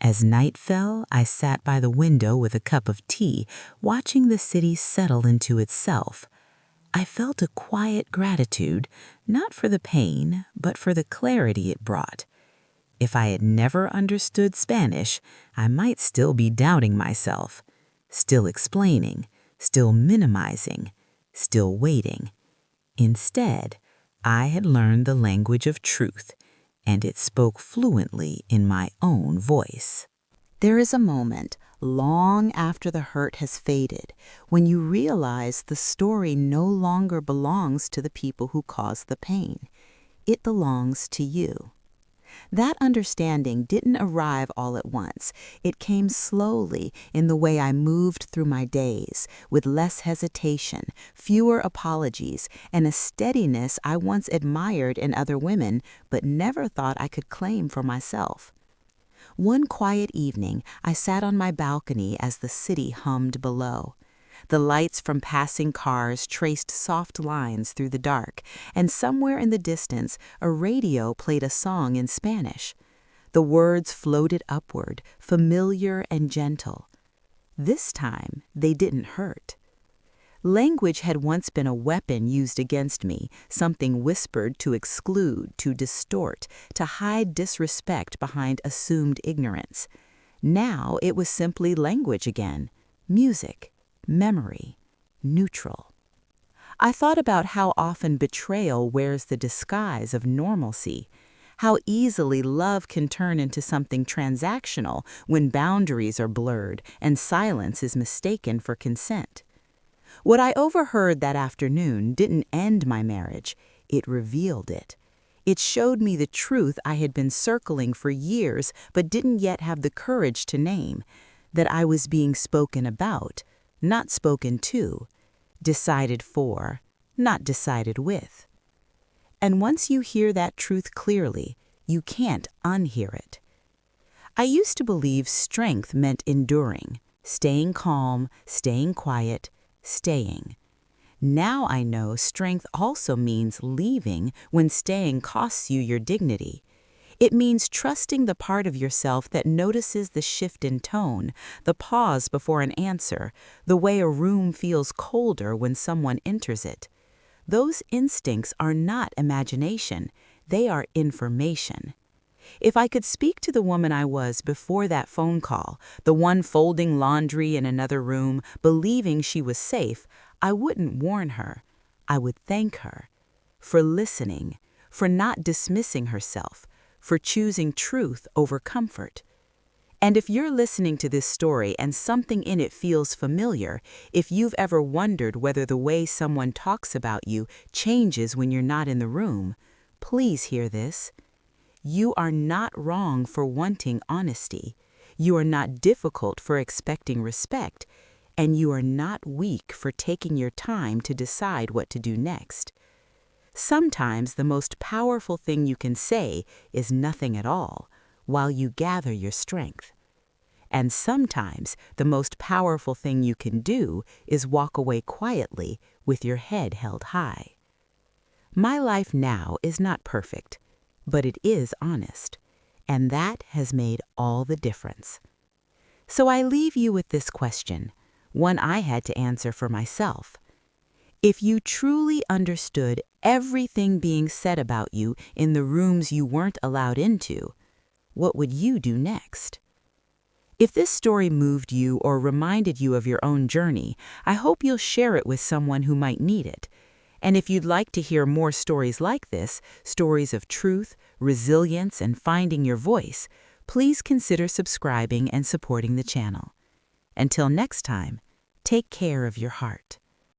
As night fell, I sat by the window with a cup of tea, watching the city settle into itself. I felt a quiet gratitude, not for the pain, but for the clarity it brought. If I had never understood Spanish, I might still be doubting myself, still explaining, still minimizing, still waiting. Instead, I had learned the language of truth, and it spoke fluently in my own voice. There is a moment, long after the hurt has faded, when you realize the story no longer belongs to the people who caused the pain. It belongs to you. That understanding didn't arrive all at once. It came slowly in the way I moved through my days, with less hesitation, fewer apologies, and a steadiness I once admired in other women but never thought I could claim for myself. One quiet evening, I sat on my balcony as the city hummed below. The lights from passing cars traced soft lines through the dark, and somewhere in the distance, a radio played a song in Spanish. The words floated upward, familiar and gentle. This time, they didn't hurt. Language had once been a weapon used against me, something whispered to exclude, to distort, to hide disrespect behind assumed ignorance. Now it was simply language again, music, memory, neutral. I thought about how often betrayal wears the disguise of normalcy, how easily love can turn into something transactional when boundaries are blurred and silence is mistaken for consent. What I overheard that afternoon didn't end my marriage, it revealed it. It showed me the truth I had been circling for years but didn't yet have the courage to name, that I was being spoken about, not spoken to, decided for, not decided with. And once you hear that truth clearly, you can't unhear it. I used to believe strength meant enduring, staying calm, staying quiet, staying. Now I know strength also means leaving when staying costs you your dignity. It means trusting the part of yourself that notices the shift in tone, the pause before an answer, the way a room feels colder when someone enters it. Those instincts are not imagination, they are information. If I could speak to the woman I was before that phone call, the one folding laundry in another room, believing she was safe, I wouldn't warn her. I would thank her for listening, for not dismissing herself, for choosing truth over comfort. And if you're listening to this story and something in it feels familiar, if you've ever wondered whether the way someone talks about you changes when you're not in the room, please hear this. You are not wrong for wanting honesty. You are not difficult for expecting respect. And you are not weak for taking your time to decide what to do next. Sometimes the most powerful thing you can say is nothing at all, while you gather your strength. And sometimes the most powerful thing you can do is walk away quietly with your head held high. My life now is not perfect, but it is honest, and that has made all the difference. So I leave you with this question, one I had to answer for myself. If you truly understood everything being said about you in the rooms you weren't allowed into, what would you do next? If this story moved you or reminded you of your own journey, I hope you'll share it with someone who might need it. And if you'd like to hear more stories like this, stories of truth, resilience, and finding your voice, please consider subscribing and supporting the channel. Until next time, Take care of your heart.